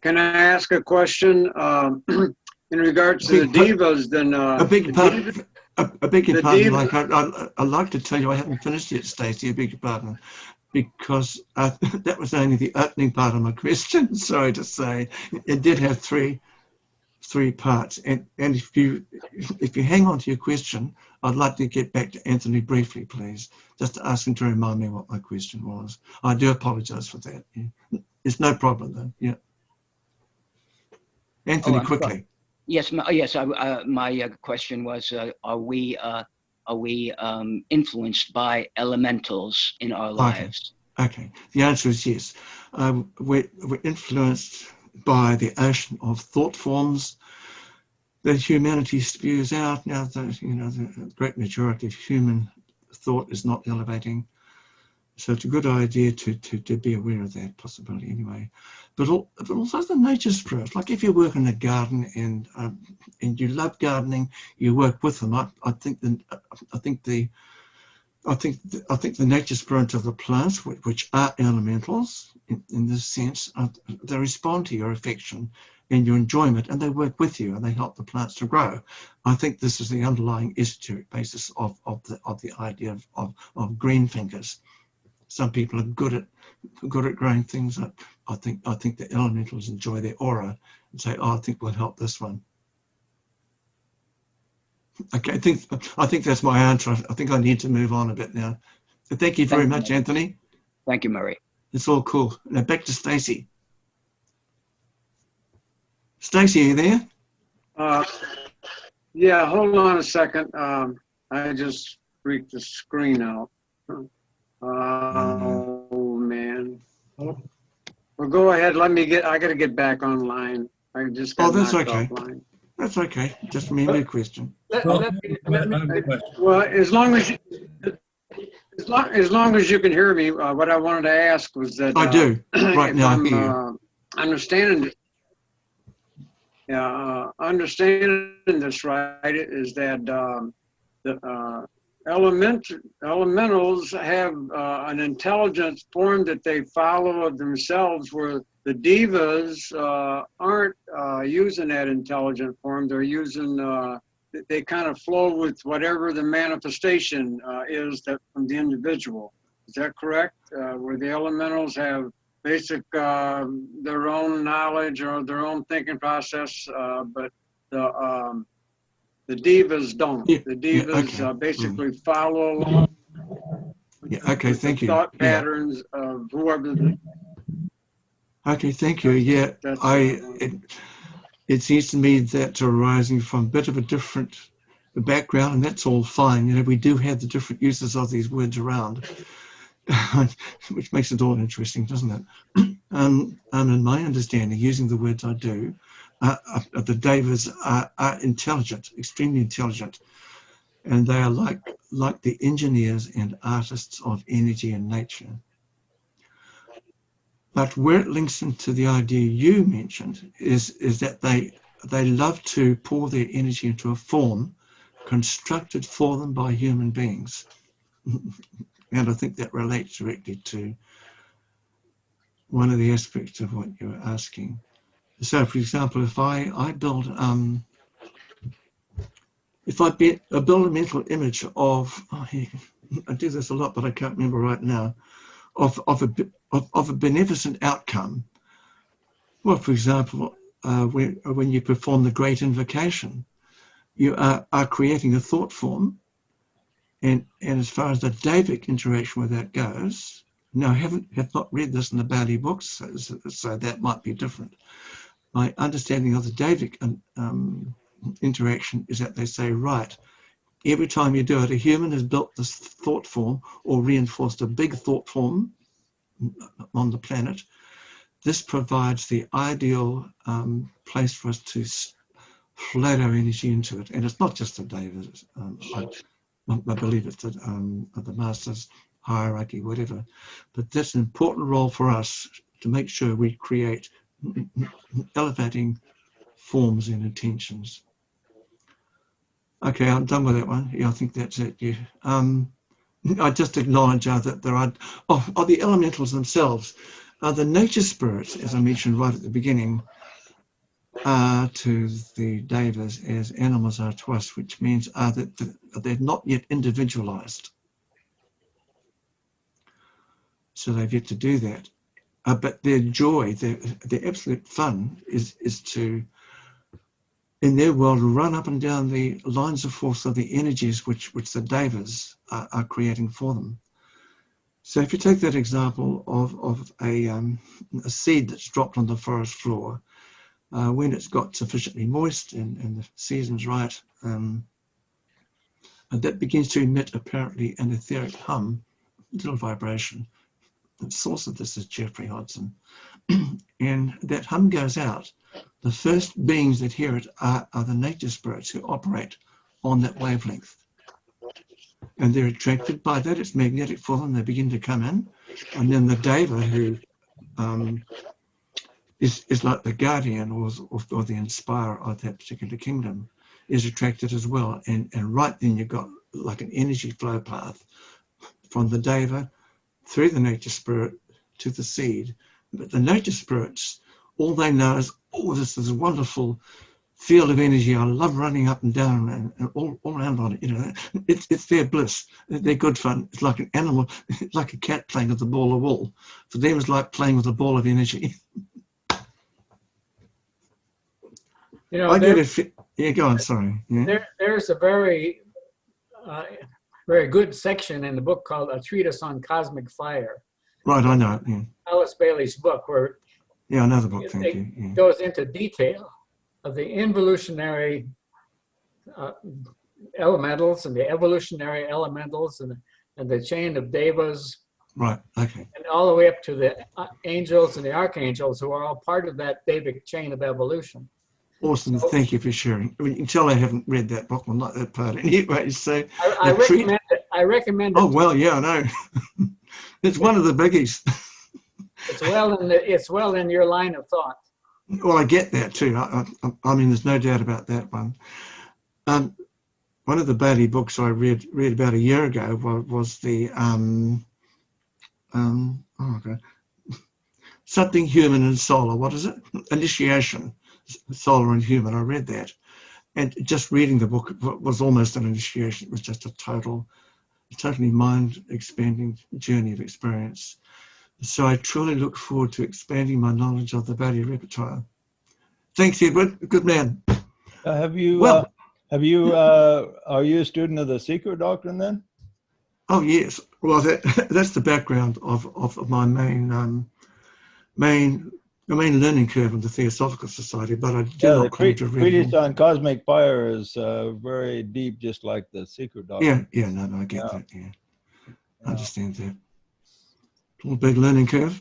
Can I ask a question in regards to the devas? Then a big pardon. Like I'd like to tell you, I haven't finished yet, Stacey. A big pardon, because that was only the opening part of my question. Sorry to say, it did have three parts. And if you hang on to your question, I'd like to get back to Anthony briefly, please, just to ask him to remind me what my question was. I do apologise for that. Yeah. It's no problem though. Yeah. Anthony, quickly. Yes, my question was: Are we influenced by elementals in our lives? Okay. The answer is yes. We're influenced by the ocean of thought forms that humanity spews out. Now, the great majority of human thought is not elevating. So it's a good idea to be aware of that possibility anyway. But also the nature spirits. Like if you work in a garden and you love gardening, you work with them. I think the nature spirits of the plants, which are elementals in this sense, they respond to your affection and your enjoyment, and they work with you and they help the plants to grow. I think this is the underlying esoteric basis of the idea of green fingers. Some people are good at growing things up. I think the elementals enjoy their aura and say, oh, I think we'll help this one. Okay, I think that's my answer. I think I need to move on a bit now. So thank you very much, Anthony. Thank you, Murray. It's all cool. Now back to Stacy. Stacy, are you there? Yeah, hold on a second. I just freaked the screen out. Oh man. Well, go ahead. I got to get back online. I just got that's knocked okay. offline. That's okay. Just remember your question. Well, as long as you can hear me, what I wanted to ask was that I do. Right now, I hear you. Understanding this right is that the elementals have an intelligence form that they follow of themselves, where the devas aren't using that intelligent form. They're using, they kind of flow with whatever the manifestation is that from the individual. Is that correct? Where the elementals have basic their own knowledge or their own thinking process, but the devas don't. Yeah, The devas okay. basically follow along. Yeah, okay, thank you. Thought patterns of whoever. Okay, thank you. Yeah, it seems to me that arising from a bit of a different background, and that's all fine. You know, we do have the different uses of these words around, which makes it all interesting, doesn't it? And in my understanding, using the words I do, the devas are intelligent, extremely intelligent, and they are like the engineers and artists of energy and nature. But where it links into the idea you mentioned is that they love to pour their energy into a form constructed for them by human beings. And I think that relates directly to one of the aspects of what you were asking. So, for example, if I build a mental image of, I do this a lot, but I can't remember right now, of a beneficent outcome. Well, for example, when you perform the Great Invocation, you are creating a thought form, and as far as the Devic interaction with that goes, now I have not read this in the Bali books, so that might be different. My understanding of the Devic interaction is that they say, right, every time you do it, a human has built this thought form or reinforced a big thought form on the planet. This provides the ideal place for us to float our energy into it. And it's not just the Devas. I believe it's the Masters hierarchy, whatever. But that's an important role for us to make sure we create elevating forms and intentions. Okay, I'm done with that one. Yeah, I think that's it. Yeah. I just acknowledge that there are the elementals themselves. The nature spirits, as I mentioned right at the beginning, are to the devas as animals are to us, which means that they're not yet individualized. So they've yet to do that. But their joy, their absolute fun is to, in their world, run up and down the lines of force of the energies which the devas are creating for them. So if you take that example of a seed that's dropped on the forest floor, when it's got sufficiently moist and the season's right, and that begins to emit apparently an etheric hum, little vibration. The source of this is Geoffrey Hodson. And that hum goes out. The first beings that hear it are the nature spirits who operate on that wavelength. And they're attracted by that. It's magnetic for them. They begin to come in. And then the deva, who is like the guardian or the inspirer of that particular kingdom, is attracted as well. And right then you've got like an energy flow path from the deva through the nature spirit to the seed. But the nature spirits all they know is, oh, this is a wonderful field of energy. I love running up and down and all around on it. You know, it's their bliss. They're good fun. It's like an animal, it's like a cat playing with a ball of wool. For them, it's like playing with a ball of energy. You know, I get it. Yeah, go on. Sorry. Yeah. there's a very, very good section in the book called A Treatise on Cosmic Fire. Right, I know it. Yeah. Alice Bailey's book, where Yeah, I know the book. Thank it you. Yeah. goes into detail of the involutionary elementals and the evolutionary elementals and the chain of devas, Right. Okay. and all the way up to the angels and the archangels, who are all part of that Davidic chain of evolution. Awesome. So, Thank you for sharing. I mean, you can tell I haven't read that book. Well, not that part anyway. So I recommend it. I recommend it. Oh, well, yeah, I know. It's one of the biggies. It's well in your line of thought. Well, I get that too. I mean, there's no doubt about that one. One of the Bailey books I read about a year ago was the oh God, something human and solar. What is it? Initiation, solar and human. I read that, and just reading the book was almost an initiation. It was just a totally mind-expanding journey of experience. So I truly look forward to expanding my knowledge of the Bailey repertoire. Thanks, Edward. Good man. Are you a student of the secret doctrine then? Oh yes. Well, that's the background of my main learning curve in the Theosophical Society. But I did not come to read. Treatise on Cosmic Fire is very deep, just like the secret doctrine. Yeah. No, I get that. Yeah, I understand that. A big learning curve.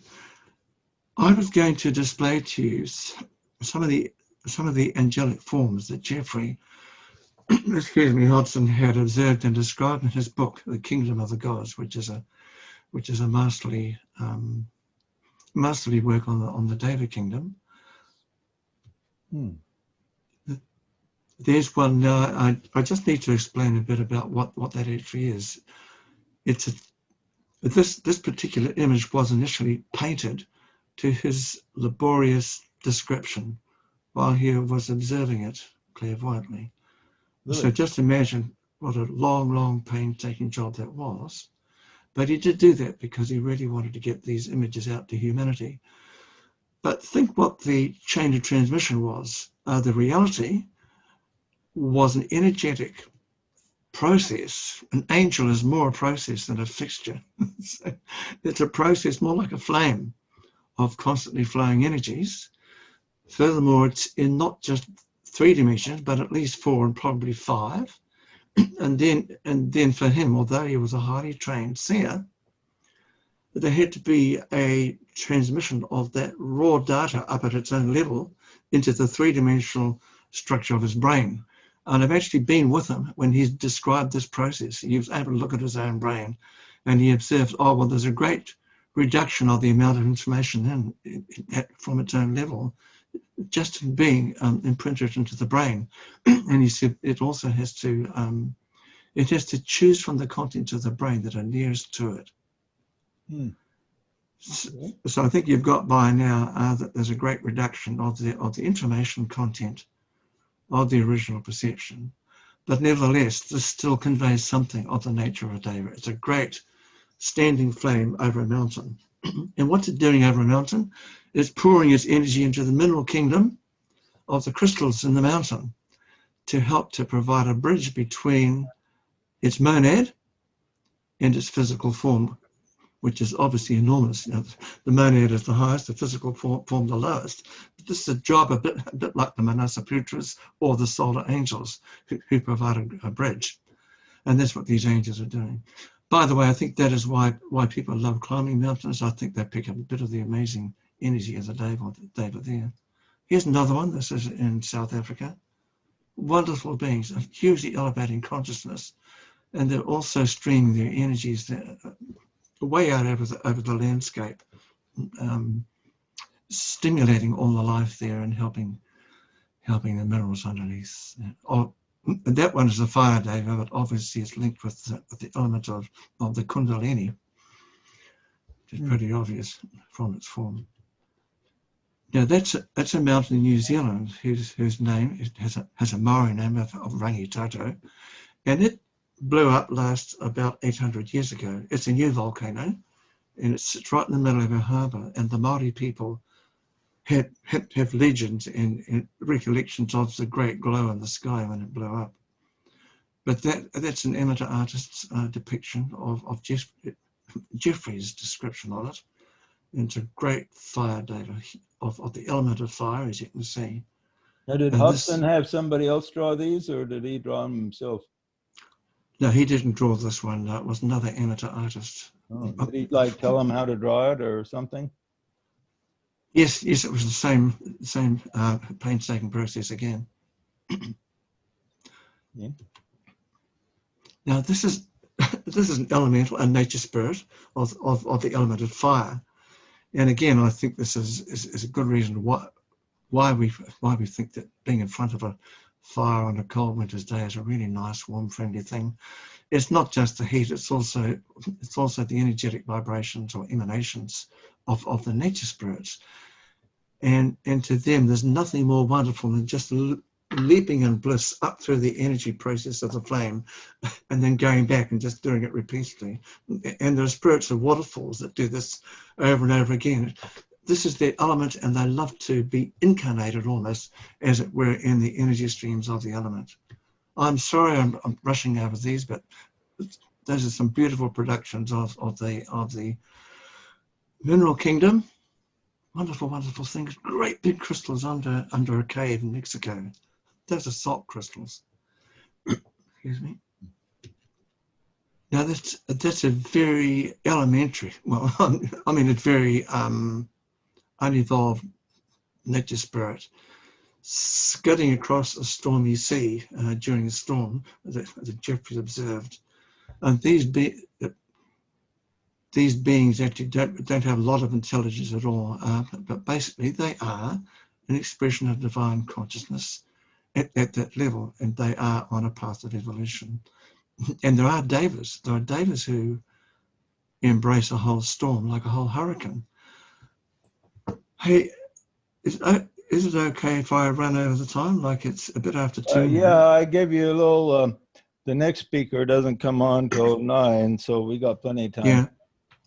I was going to display to you some of the angelic forms that Geoffrey, Hodson had observed and described in his book, The Kingdom of the Gods, which is a masterly work on the Deva kingdom. There's one now. I just need to explain a bit about what that actually is. This particular image was initially painted to his laborious description while he was observing it clairvoyantly. Really? So just imagine what a long, painstaking job that was. But he did do that because he really wanted to get these images out to humanity. But think what the chain of transmission was. The reality was an energetic process. An angel is more a process than a fixture. So it's a process more like a flame of constantly flowing energies. Furthermore, it's in not just 3 dimensions, but at least 4 and probably 5. And then for him, although he was a highly trained seer, there had to be a transmission of that raw data up at its own level into the 3-dimensional structure of his brain. And I've actually been with him when he described this process. He was able to look at his own brain and he observed, oh, well, there's a great reduction of the amount of information from its own level, just in being imprinted into the brain. And he said it also has to choose from the contents of the brain that are nearest to it. So I think you've got by now that there's a great reduction of the information content of the original perception, but nevertheless, this still conveys something of the nature of a deva. It's a great standing flame over a mountain. And what's it doing over a mountain? It's pouring its energy into the mineral kingdom of the crystals in the mountain to help to provide a bridge between its monad and its physical form, which is obviously enormous. You know, the monad is the highest, the physical form the lowest. But this is a job a bit like the Manasaputras or the solar angels who provide a bridge. And that's what these angels are doing. By the way, I think that is why people love climbing mountains. I think they pick up a bit of the amazing energy of the deva there. Here's another one. This is in South Africa. Wonderful beings, hugely elevating consciousness. And they're also streaming their energies way out over the landscape, stimulating all the life there and helping the minerals underneath. That one is a fire deva, but obviously it's linked with the element of the Kundalini, which is pretty obvious from its form. Now that's a mountain in New Zealand whose name has a Maori name of Rangitato, and it blew up last about 800 years ago. It's a new volcano, and it sits right in the middle of a harbour. And the Maori people have legends and recollections of the great glow in the sky when it blew up. But that's an amateur artist's depiction of Geoffrey's description of it. And it's a great fire data of the element of fire, as you can see. Now, did And Hodson have somebody else draw these, or did he draw them himself? No, he didn't draw this one. It was another amateur artist. Oh, did he like tell him how to draw it or something? Yes, it was the same painstaking process again. Yeah. Now this is an elemental, a nature spirit of the element of fire, and again, I think this is a good reason why we think that being in front of a fire on a cold winter's day is a really nice, warm, friendly thing. It's not just the heat; it's also the energetic vibrations or emanations of the nature spirits, and to them, there's nothing more wonderful than just leaping in bliss up through the energy process of the flame and then going back and just doing it repeatedly. And there are spirits of waterfalls that do this over and over again. This is their element, and they love to be incarnated almost, as it were, in the energy streams of the element. I'm sorry I'm rushing over these, but those are some beautiful productions of the mineral kingdom. Wonderful, wonderful things. Great big crystals under a cave in Mexico. Those are salt crystals. Excuse me. Now that's a very elementary, well, I mean, it's very unevolved nature spirit scudding across a stormy sea during a storm that Geoffrey observed. And these beings actually don't have a lot of intelligence at all, but basically they are an expression of divine consciousness at that level, and they are on a path of evolution. And there are devas. There are devas who embrace a whole storm, like a whole hurricane. Hey, is it okay if I run over the time? Like it's a bit after 2. Yeah, I gave you a little. The next speaker doesn't come on till 9, so we got plenty of time.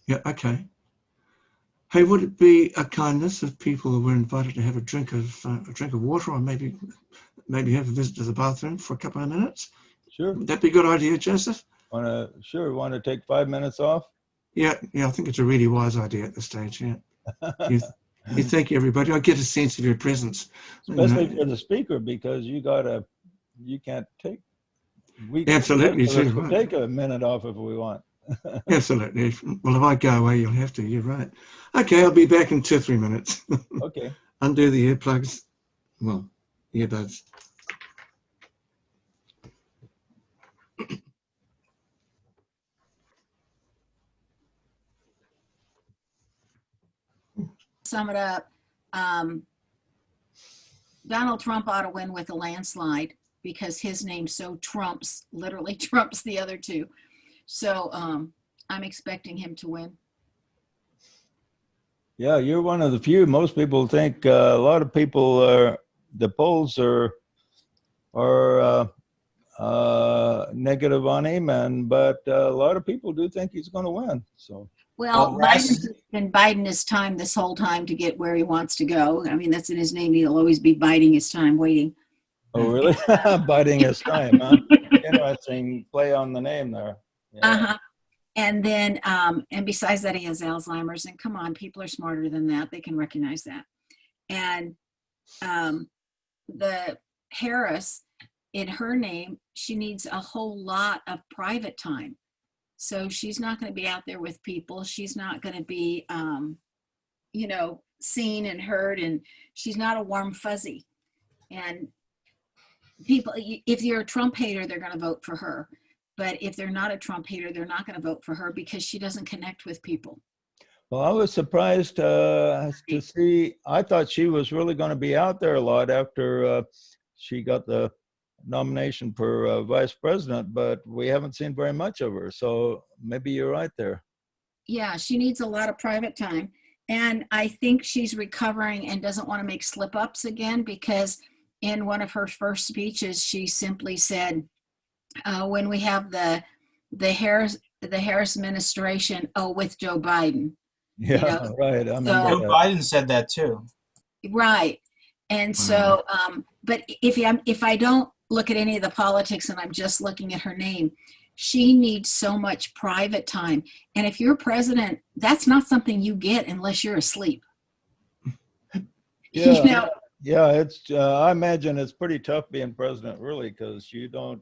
Yeah, okay. Hey, would it be a kindness if people were invited to have a drink of water, or maybe have a visit to the bathroom for a couple of minutes? Sure. Would that be a good idea, Joseph? Want to take 5 minutes off? Yeah, I think it's a really wise idea at this stage. Yeah. Thank you, everybody. I get a sense of your presence, especially for the speaker, because you can't take. We absolutely too. We'll take a minute off if we want. Absolutely. Well, if I go away, you'll have to. You're right. Okay, I'll be back in 2 or 3 minutes. Okay. Undo the earplugs. Well, earbuds. Sum it up. Donald Trump ought to win with a landslide because his name literally trumps the other two. So I'm expecting him to win. Yeah, you're one of the few. Most people think a lot of people the polls are negative on him, but a lot of people do think he's going to win. So. Well, Biden's been biding his time this whole time to get where he wants to go. I mean, that's in his name. He'll always be biding his time, waiting. Oh, really? Biding his time, huh? Interesting play on the name there. Yeah. And then, and besides that, he has Alzheimer's. And come on, people are smarter than that. They can recognize that. And the Harris, in her name, she needs a whole lot of private time. So she's not going to be out there with people. She's not going to be, seen and heard. And she's not a warm fuzzy. And people, if you're a Trump hater, they're going to vote for her. But if they're not a Trump hater, they're not going to vote for her because she doesn't connect with people. Well, I was surprised to see. I thought she was really going to be out there a lot after she got the nomination for vice president, but we haven't seen very much of her. So maybe you're right there. Yeah, she needs a lot of private time. And I think she's recovering and doesn't want to make slip ups again, because in one of her first speeches, she simply said, when we have the Harris administration, with Joe Biden. Yeah, right. I remember So Joe that. Biden said that too. right. And so, but if I don't look at any of the politics and I'm just looking at her name, she needs so much private time. And if you're president, that's not something you get unless you're asleep. Yeah. You know? Yeah, it's. I imagine it's pretty tough being president, really, because you don't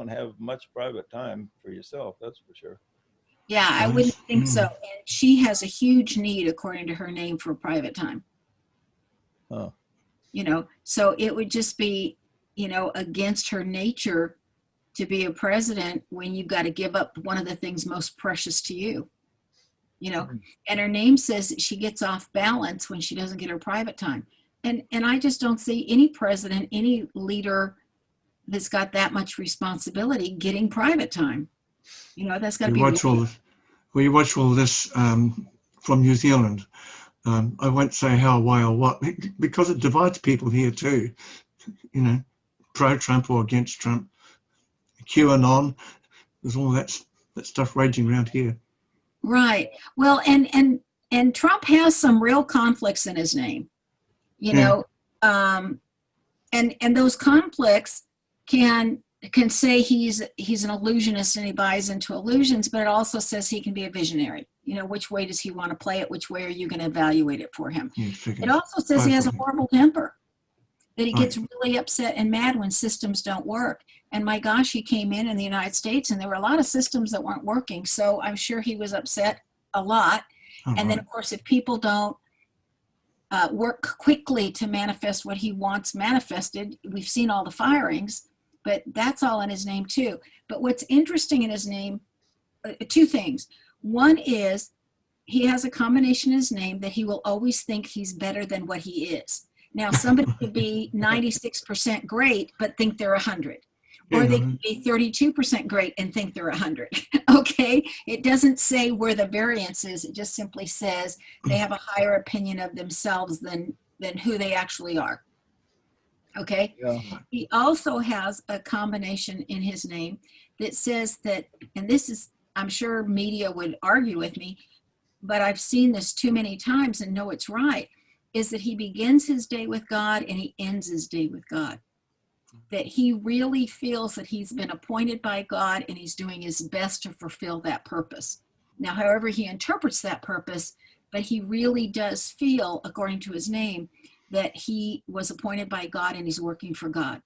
have much private time for yourself. That's for sure. Yeah, I wouldn't think so. And she has a huge need, according to her name, for private time. Huh. You know, so it would just be, against her nature to be a president when you've got to give up one of the things most precious to you. And her name says that she gets off balance when she doesn't get her private time. And I just don't see any president, any leader that's got that much responsibility getting private time. That's got to be. We watch all this from New Zealand. I won't say how, why, or what, because it divides people here too. Pro-Trump or against Trump, QAnon. There's all that stuff raging around here. Right. Well, and Trump has some real conflicts in his name. And those conflicts can say he's an illusionist and he buys into illusions, but it also says he can be a visionary. Which way does he want to play it? Which way are you going to evaluate it for him? It also says he has a horrible temper, that he gets really upset and mad when systems don't work. And my gosh, he came in the United States and there were a lot of systems that weren't working. So I'm sure he was upset a lot. And then of course, if people don't work quickly to manifest what he wants manifested, we've seen all the firings, but that's all in his name too. But what's interesting in his name, two things. One is he has a combination in his name that he will always think he's better than what he is. Now, somebody could be 96% great, but think they're 100. Or they could be 32% great and think they're 100. Okay? It doesn't say where the variance is. It just simply says they have a higher opinion of themselves than who they actually are. Okay? Yeah. He also has a combination in his name that says that, and this is, I'm sure media would argue with me, but I've seen this too many times and know it's right, is that he begins his day with God and he ends his day with God. That he really feels that he's been appointed by God and he's doing his best to fulfill that purpose. Now, however he interprets that purpose, but he really does feel, according to his name, that he was appointed by God and he's working for God.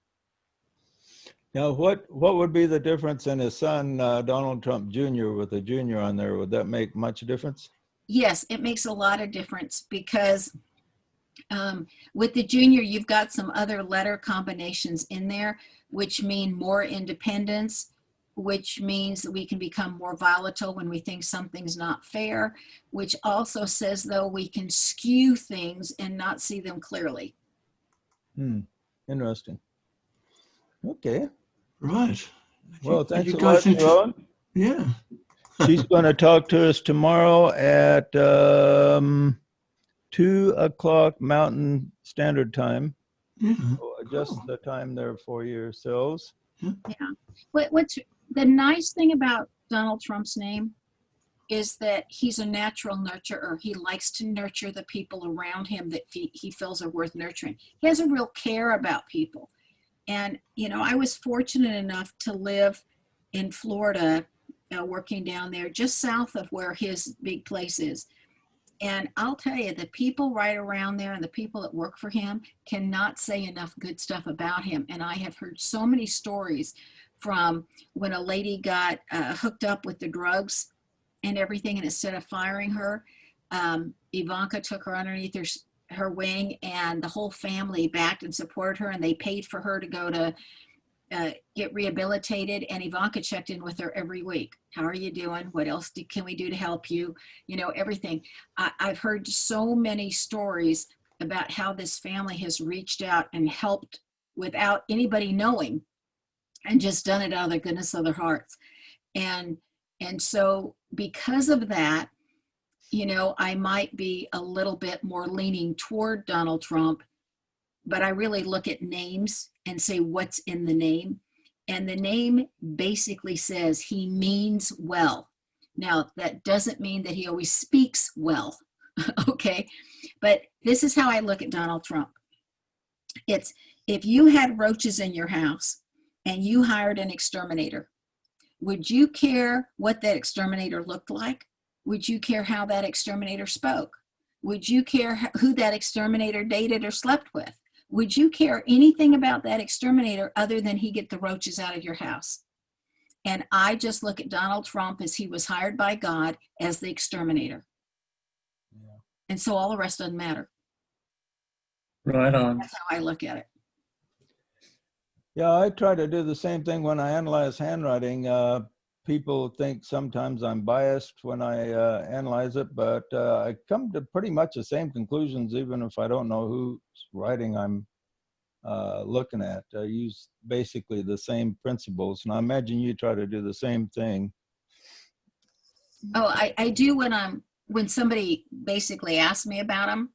Now, what would be the difference in his son, Donald Trump Jr., with a junior on there? Would that make much difference? Yes, it makes a lot of difference because with the junior, you've got some other letter combinations in there, which mean more independence, which means that we can become more volatile when we think something's not fair, which also says, though, we can skew things and not see them clearly. Interesting. Okay. Right. Well, thanks a lot, Joan. Yeah. She's going to talk to us tomorrow at 2:00 Mountain Standard Time. Yeah. So adjust the time there for yourselves. Yeah. What's the nice thing about Donald Trump's name is that he's a natural nurturer. He likes to nurture the people around him that he feels are worth nurturing. He has a real care about people. And, I was fortunate enough to live in Florida, working down there just south of where his big place is. And I'll tell you, the people right around there and the people that work for him cannot say enough good stuff about him. And I have heard so many stories from when a lady got hooked up with the drugs and everything, and instead of firing her, Ivanka took her underneath her wing, and the whole family backed and supported her, and they paid for her to go to get rehabilitated. And Ivanka checked in with her every week. How are you doing? What else can we do to help you? Everything. I've heard so many stories about how this family has reached out and helped without anybody knowing, and just done it out of the goodness of their hearts. And so because of that, you know, I might be a little bit more leaning toward Donald Trump, but I really look at names and say what's in the name. And the name basically says he means well. Now, that doesn't mean that he always speaks well, okay? But this is how I look at Donald Trump. It's if you had roaches in your house and you hired an exterminator, would you care what that exterminator looked like? Would you care how that exterminator spoke? Would you care who that exterminator dated or slept with? Would you care anything about that exterminator other than he get the roaches out of your house? And I just look at Donald Trump as he was hired by God as the exterminator. Yeah. And so all the rest doesn't matter. Right on. That's how I look at it. Yeah, I try to do the same thing when I analyze handwriting. People think sometimes I'm biased when I analyze it, but I come to pretty much the same conclusions, even if I don't know whose writing I'm looking at. I use basically the same principles, and I imagine you try to do the same thing. Oh, I do when somebody basically asks me about him.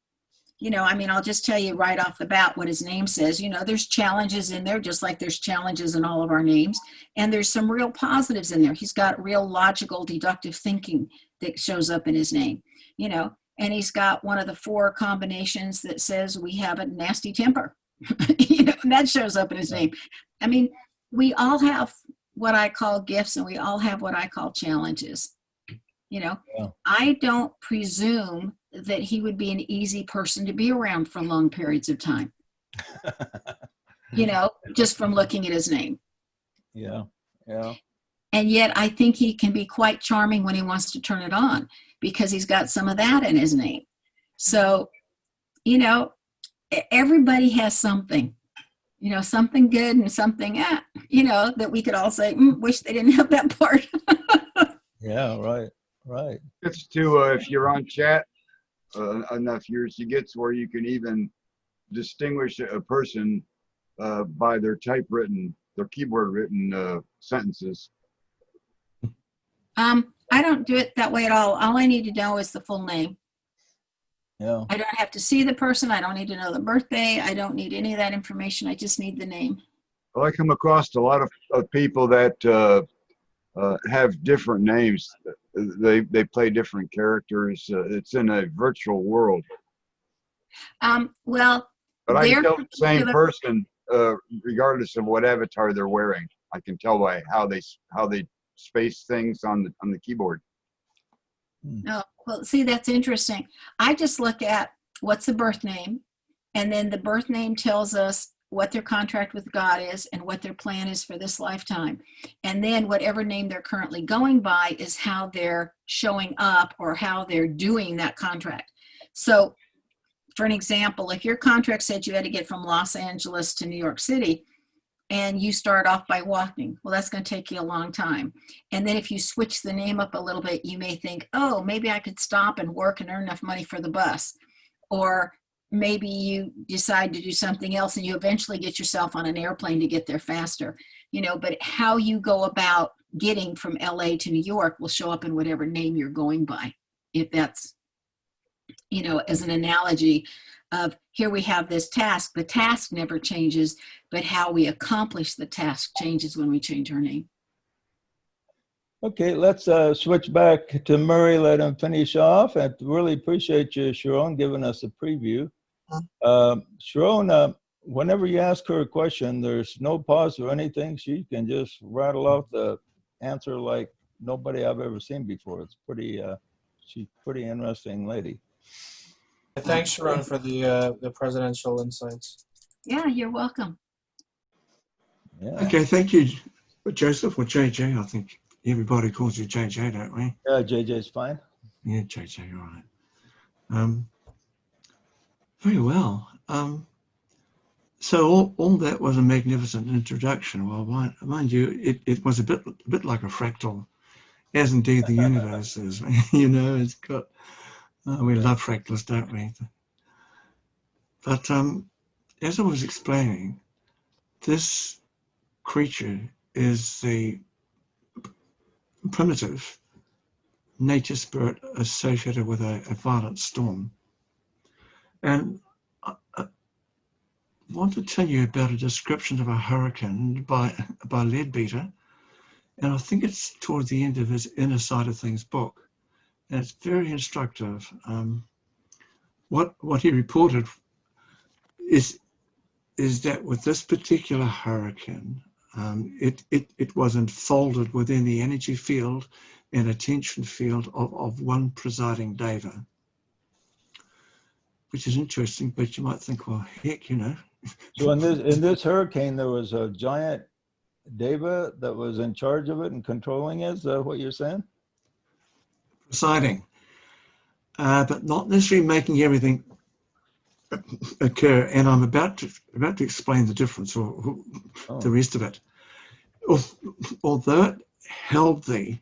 You know, I mean, I'll just tell you right off the bat what his name says. You know, there's challenges in there, just like there's challenges in all of our names. And there's some real positives in there. He's got real logical, deductive thinking that shows up in his name, you know, and he's got one of the 4 combinations that says we have a nasty temper, you know, and that shows up in his name. I mean, we all have what I call gifts and we all have what I call challenges. You know, Yeah. I don't presume that he would be an easy person to be around for long periods of time, you know, just from looking at his name. Yeah, yeah. And yet I think he can be quite charming when he wants to turn it on because he's got some of that in his name. So, you know, everybody has something, you know, something good and something, you know, that we could all say, wish they didn't have that part. Yeah, right, right. It's to, if you're on chat enough years, you get to where you can even distinguish a person by their keyboard written sentences. I don't do it that way at all. All I need to know is the full name. Yeah. I don't have to see the person. I don't need to know the birthday. I don't need any of that information. I just need the name. Well, I come across a lot of people that have different names. They play different characters. It's in a virtual world. Well, but I can tell the same person regardless of what avatar they're wearing. I can tell by how they space things on the keyboard. Oh, well, see, that's interesting. I just look at what's the birth name, and then the birth name tells us what their contract with God is and what their plan is for this lifetime. And then whatever name they're currently going by is how they're showing up or how they're doing that contract. So for an example, if your contract said you had to get from Los Angeles to New York City, and you start off by walking, well, that's going to take you a long time. And then if you switch the name up a little bit, you may think, oh, maybe I could stop and work and earn enough money for the bus. Or maybe you decide to do something else and you eventually get yourself on an airplane to get there faster. You know, but how you go about getting from LA to New York will show up in whatever name you're going by. If that's, you know, as an analogy of here we have this task, the task never changes, but how we accomplish the task changes when we change our name. Okay, let's switch back to Murray, let him finish off. I really appreciate you, Sharon, giving us a preview. Sharon, whenever you ask her a question, there's no pause or anything. She can just rattle off the answer like nobody I've ever seen before. It's pretty, she's a pretty interesting lady. Thanks, Sharon, for the presidential insights. Yeah, you're welcome. Yeah. Okay, thank you, Joseph, or JJ. I think everybody calls you JJ, don't we? Yeah, JJ's fine. Yeah, JJ, all right. Very well. So all that was a magnificent introduction. Well, mind you, it was a bit like a fractal, as indeed the universe is. You know, it's got. We love fractals, don't we? But as I was explaining, this creature is the primitive nature spirit associated with a violent storm. And I want to tell you about a description of a hurricane by Leadbeater, and I think it's towards the end of his Inner Side of Things book, and it's very instructive. What he reported is that with this particular hurricane, it was enfolded within the energy field and attention field of one presiding deva, which is interesting, but you might think, well, heck, you know. So in this hurricane, there was a giant deva that was in charge of it and controlling it. Is that what you're saying? Presiding, but not necessarily making everything occur. And I'm about to explain the difference, or the rest of it. Although it held the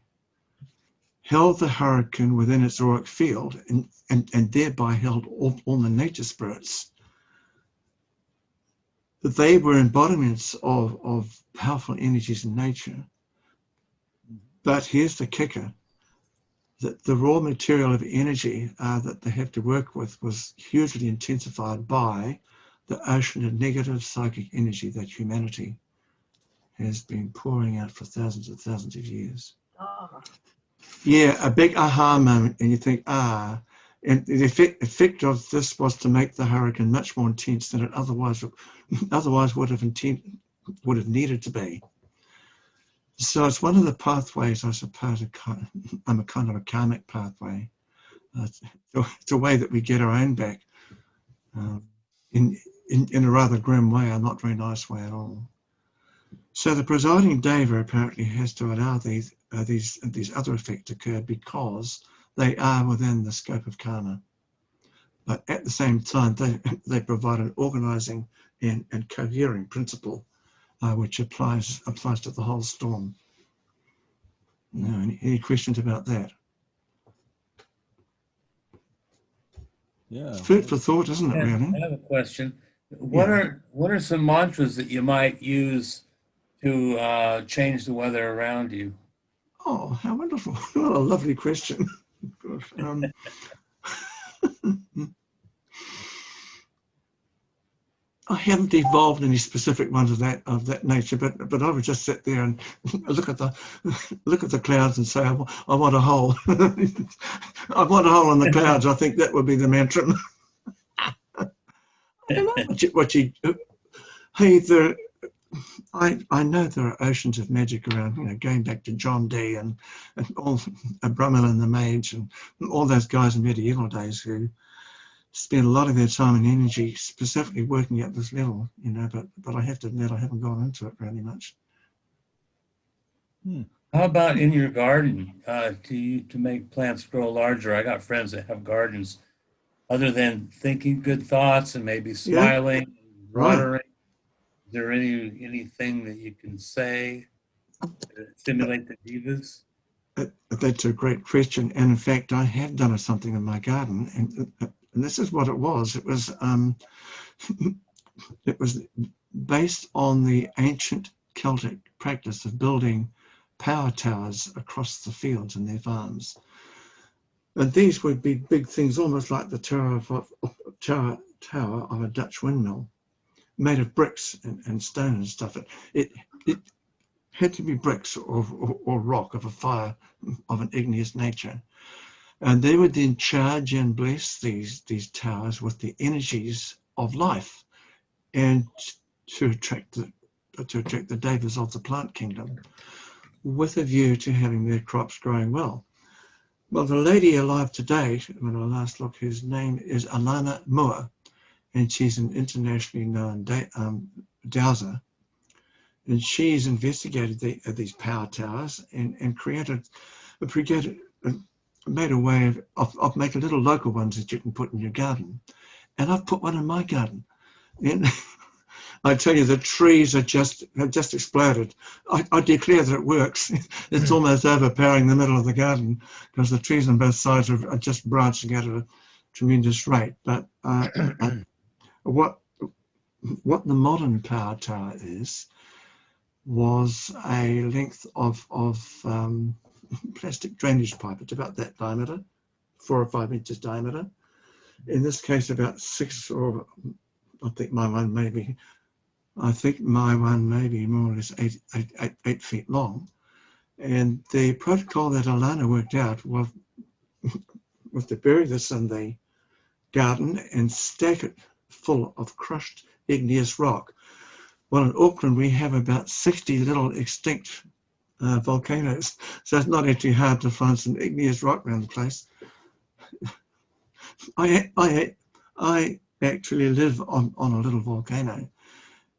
hurricane within its auric field and thereby held all the nature spirits, they were embodiments of powerful energies in nature. But here's the kicker, that the raw material of energy that they have to work with was hugely intensified by the ocean of negative psychic energy that humanity has been pouring out for thousands and thousands of years. Yeah, a big aha moment, and you think, and the effect of this was to make the hurricane much more intense than it otherwise would have needed to be. So it's one of the pathways, I suppose. I'm a kind of a karmic pathway. It's a way that we get our own back in a rather grim way, a not very nice way at all. So the presiding deva apparently has to allow these other effects to occur because they are within the scope of karma. But at the same time, they provide an organizing and cohering principle which applies to the whole storm. Any questions about that? Yeah. It's food for thought, isn't it, really? I have a question. What are some mantras that you might use to change the weather around you? Oh, how wonderful. What a lovely question. I haven't evolved any specific ones of that nature, but I would just sit there and look at the clouds and say, I want a hole. I want a hole in the clouds. I think that would be the mantra. I don't know I know there are oceans of magic around, going back to John Dee and all Brummel and the Mage and all those guys in medieval days who spend a lot of their time and energy specifically working at this level, but I have to admit I haven't gone into it really much. How about in your garden? To make plants grow larger? I got friends that have gardens. Other than thinking good thoughts and maybe smiling, watering, is there anything that you can say to stimulate the devas? That's a great question, and in fact, I have done something in my garden, and this is what it was. It was based on the ancient Celtic practice of building power towers across the fields and their farms. And these would be big things, almost like the tower of a Dutch windmill, made of bricks and stone and stuff. It had to be bricks or rock of a fire of an igneous nature. And they would then charge and bless these towers with the energies of life, and to attract the devas of the plant kingdom, with a view to having their crops growing well. Well, the lady alive today, when I last looked, whose name is Alana Moore, and she's an internationally known dowser, and she's investigated these power towers and made a way of making little local ones that you can put in your garden. And I've put one in my garden. And I tell you, the trees have just exploded. I declare that it works. It's almost overpowering the middle of the garden because the trees on both sides are just branching out at a tremendous rate. But what the modern power tower was a length of plastic drainage pipe. It's about that diameter, 4 or 5 inches diameter. In this case, about 6 or I think my one may be more or less 8 feet long. And the protocol that Alana worked out was to bury this in the garden and stack it full of crushed igneous rock. Well, in Auckland, we have about 60 little extinct volcanoes, so it's not actually hard to find some igneous rock around the place. I actually live on a little volcano,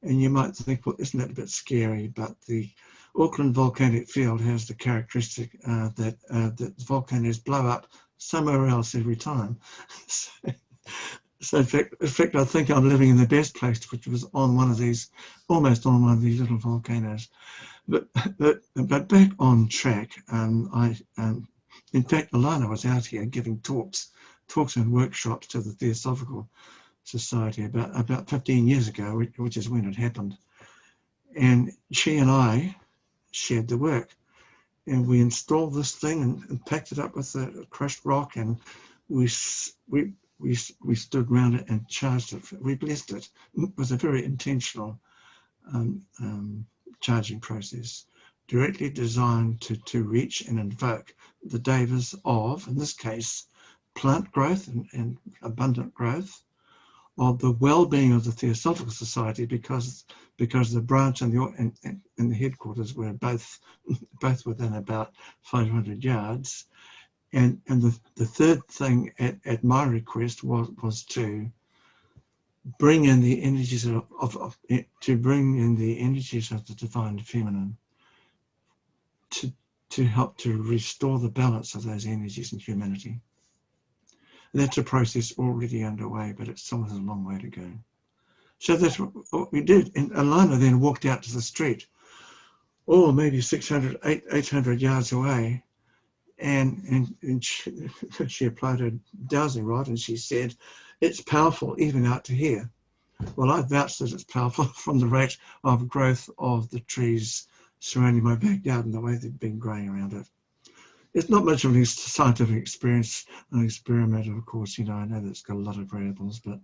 and you might think, well, isn't that a bit scary? But the Auckland volcanic field has the characteristic that volcanoes blow up somewhere else every time. So in fact, I think I'm living in the best place, which was on one of these, almost on one of these little volcanoes. But back on track, in fact, Alana was out here giving talks and workshops to the Theosophical Society about 15 years ago, which is when it happened. And she and I shared the work, and we installed this thing and packed it up with the crushed rock, and we stood around it and charged it. We blessed it. It was a very intentional charging process, directly designed to reach and invoke the devas of, in this case, plant growth and abundant growth, of the well-being of the Theosophical Society, because the branch and the headquarters were both within about 500 yards. And the third thing at my request was to bring in the energies of the divine feminine to help to restore the balance of those energies in humanity. And that's a process already underway, but it still has a long way to go. So that's what we did. And Alana then walked out to the street, maybe 600, 800 yards away, and she applied a dowsing rod, and she said, it's powerful even out to here. Well, I vouched that it's powerful from the rate of growth of the trees surrounding my backyard and the way they've been growing around it. It's not much of a scientific experience, an experiment, of course. I know that it's got a lot of variables, but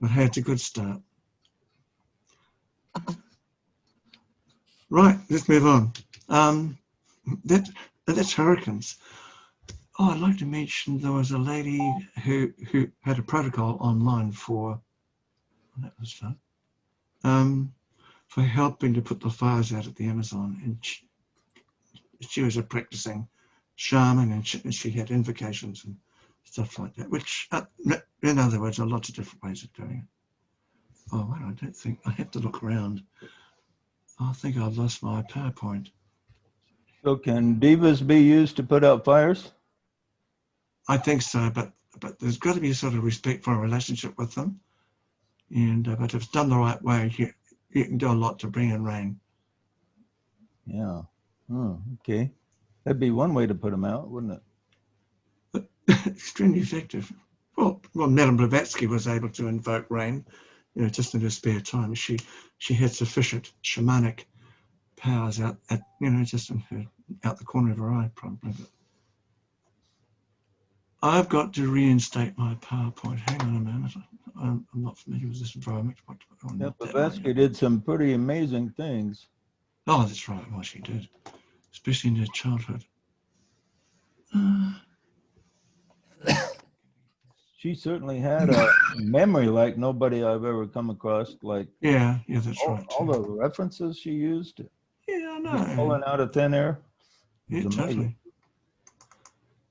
hey, it's a good start. Right, let's move on. That's hurricanes. I'd like to mention there was a lady who had a protocol online for, that was fun, for helping to put the fires out at the Amazon. And she was a practicing shaman, and she had invocations and stuff like that, which, in other words, are lots of different ways of doing it. Oh, well, I don't think, I have to look around. I think I've lost my PowerPoint. So can devas be used to put out fires? I think so, but there's got to be a sort of respectful relationship with them. And but if it's done the right way, you can do a lot to bring in rain. Yeah. Oh, okay. That'd be one way to put them out, wouldn't it? Extremely effective. Well, Madame Blavatsky was able to invoke rain, just in her spare time. She had sufficient shamanic powers out just in her, out the corner of her eye, probably. But I've got to reinstate my PowerPoint. Hang on a moment. I'm not familiar with this environment. Yeah, Blavatsky did some pretty amazing things. Oh, that's right. Well, she did, especially in her childhood. She certainly had a memory like nobody I've ever come across. Like yeah, that's right. All the references she used. Yeah, I know. Pulling out of thin air. Yeah, totally.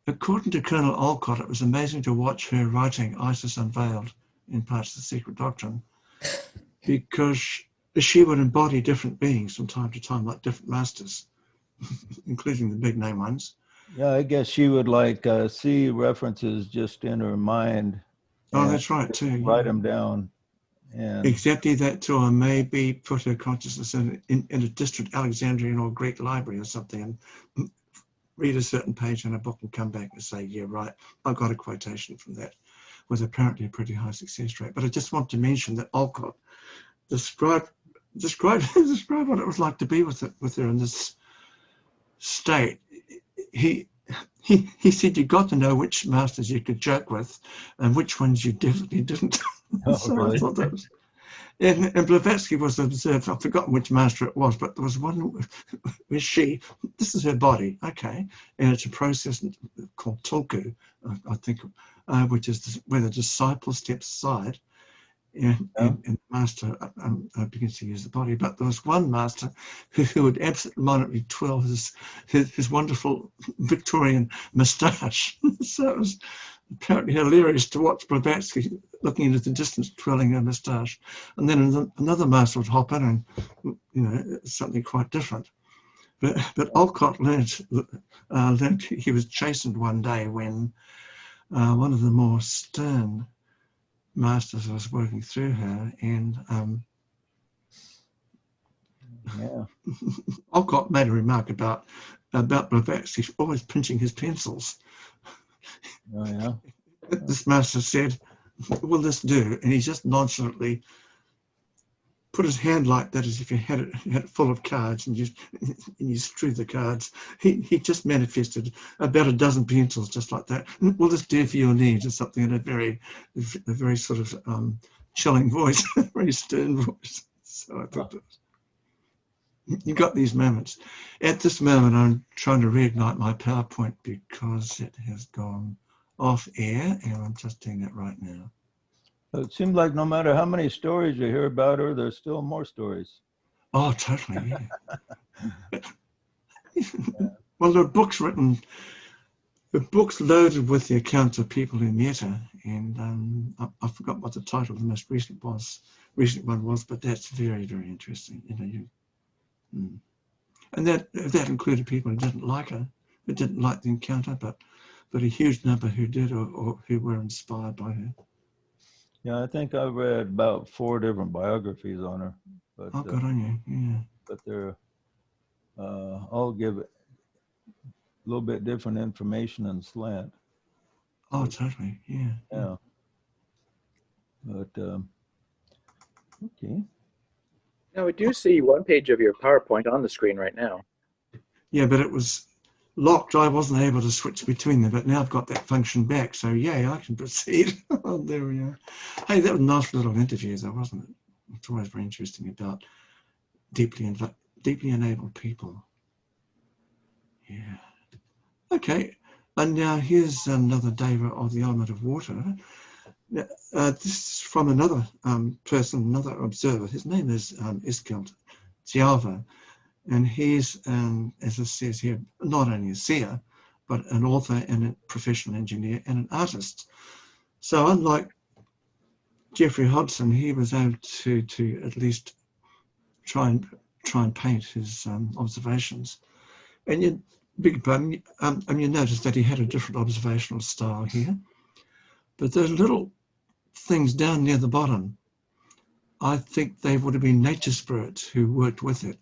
According to Colonel Olcott, it was amazing to watch her writing Isis Unveiled in parts of the Secret Doctrine, because she would embody different beings from time to time, like different masters, including the big name ones. Yeah, I guess she would see references just in her mind. Oh, that's right too. Write them down. And exactly that too, or maybe put her consciousness in a distant Alexandrian or Greek library or something, and read a certain page in a book and come back and say, yeah, right, I got a quotation from that, with apparently a pretty high success rate. But I just want to mention that Olcott described what it was like to be with her in this state. he said you got to know which masters you could joke with and which ones you definitely didn't. Oh, So really? I thought that was. And Blavatsky was observed, I've forgotten which master it was, but there was one where this is her body, okay, and it's a process called tulku, I think, which is where the disciple steps aside and the master begins to use the body. But there was one master who would absentmindedly twirl his wonderful Victorian moustache. So it was apparently hilarious to watch Blavatsky looking into the distance, twirling her moustache. And then another master would hop in and, you know, something quite different. But Alcott learned he was chastened one day when one of the more stern masters was working through her, and Alcott made a remark about Blavatsky always pinching his pencils. Oh, yeah. This master said, will this do? And he just nonchalantly put his hand like that, as if he had it full of cards, and you strew the cards. He just manifested about a dozen pencils just like that. Will this do for your needs? Or something in a very sort of chilling voice, very stern voice. So I thought you got these moments. At this moment, I'm trying to reignite my PowerPoint because it has gone off air, and I'm just doing it right now. It seems like no matter how many stories you hear about her, there's still more stories. Oh, totally, yeah. Well, there are books written, the books loaded with the accounts of people who met her, and I forgot what the title of the most recent one was, but that's very, very interesting. You know, and that included people who didn't like her, who didn't like the encounter, but a huge number who did, or who were inspired by her. Yeah, I think I've read about 4 different biographies on her. But, oh, good on you, yeah. But they're all give a little bit different information and slant. Oh, totally, yeah. Yeah. But, okay. Now, we do see one page of your PowerPoint on the screen right now. Yeah, but it was locked. I wasn't able to switch between them, but now I've got that function back. So, yay, I can proceed. Oh, there we are. Hey, that was a nice little interview, though, wasn't it? It's always very interesting about deeply enabled people. Yeah. Okay, and now here's another deva of the element of water. This is from another person, another observer. His name is Iskeld Tiava. And he's, as it says here, not only a seer, but an author and a professional engineer and an artist. So unlike Geoffrey Hodson, he was able to at least try and paint his observations. And you notice that he had a different observational style here. But those little things down near the bottom, I think they would have been nature spirits who worked with it.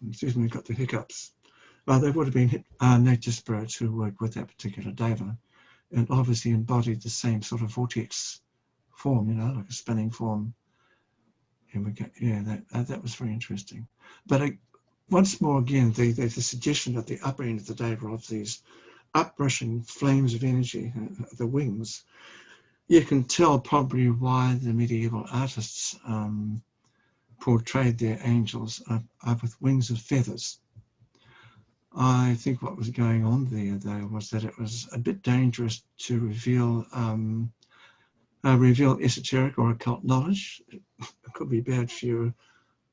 Excuse me, got the hiccups. They would have been nature spirits who worked with that particular deva, and obviously embodied the same sort of vortex form, you know, like a spinning form. And we get, yeah, that was very interesting. But once more, again, the suggestion at the upper end of the deva of these uprushing flames of energy, the wings, you can tell probably why the medieval artists portrayed their angels up with wings of feathers. I think what was going on there, though, was that it was a bit dangerous to reveal esoteric or occult knowledge. It could be bad for your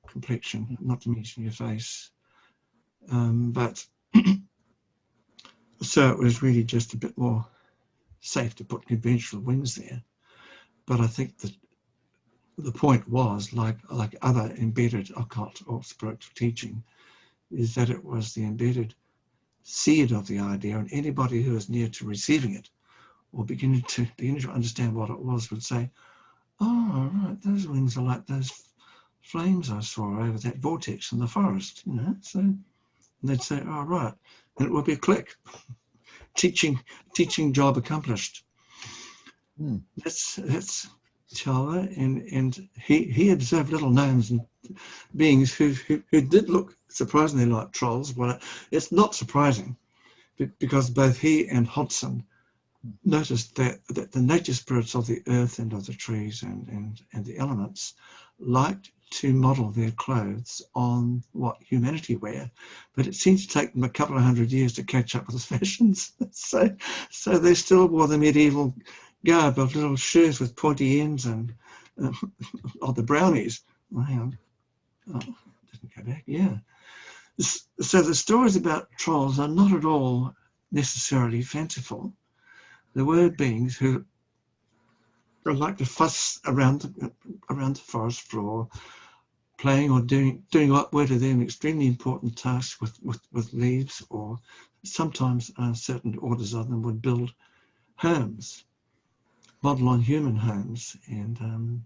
complexion, not to mention your face. But so it was really just a bit more safe to put conventional wings there. But I think that the point was, like other embedded occult or spiritual teaching, is that it was the embedded seed of the idea, and anybody who was near to receiving it or beginning to understand what it was would say, oh, right, those wings are like those flames I saw over that vortex in the forest, you know. So they'd say, oh, right, and it would be a click. Teaching job accomplished. That's Chala, and he observed little gnomes and beings who did look surprisingly like trolls. Well, it's not surprising because both he and Hodson noticed that the nature spirits of the earth and of the trees and the elements liked to model their clothes on what humanity wear, but it seemed to take them a couple of 100 years to catch up with the fashions. so they still wore the medieval garb of little shoes with pointy ends and the brownies. Oh, hang on. Oh, didn't go back. Yeah. So the stories about trolls are not at all necessarily fanciful. There were beings who like to fuss around the forest floor, playing or doing what were to them extremely important tasks with leaves, or sometimes certain orders of them would build homes, model on human homes, and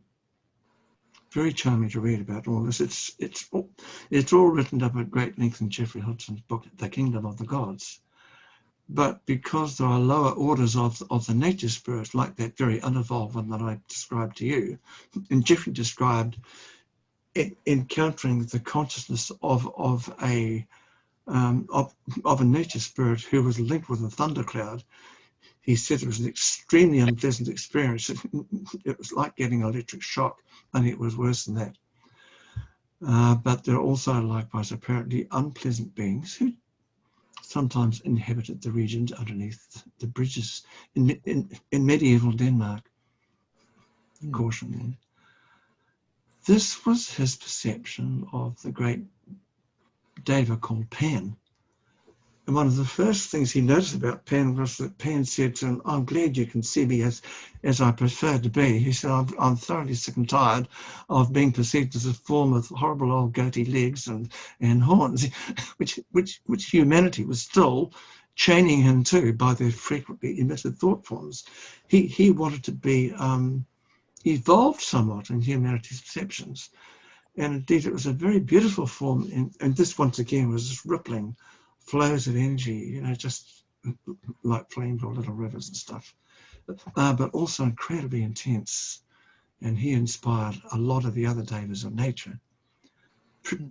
very charming to read about all this. It's all written up at great length in Geoffrey Hodson's book, The Kingdom of the Gods. But because there are lower orders of the nature spirits, like that very unevolved one that I described to you, and Geoffrey described encountering the consciousness of a nature spirit who was linked with a thundercloud. He said it was an extremely unpleasant experience. It was like getting an electric shock, and it was worse than that. But there are also likewise apparently unpleasant beings who sometimes inhabited the regions underneath the bridges in medieval Denmark. Caution there. This was his perception of the great deva called Pan. And one of the first things he noticed about Pan was that Pan said to him, "I'm glad you can see me as I prefer to be." He said, I'm thoroughly sick and tired of being perceived as a form with horrible old goatee legs and horns, which humanity was still chaining him to by their frequently emitted thought forms. He wanted to be evolved somewhat in humanity's perceptions. And indeed, it was a very beautiful form. And this, once again, was just rippling flows of energy, just like flames or little rivers and stuff, but also incredibly intense. And he inspired a lot of the other devas of nature,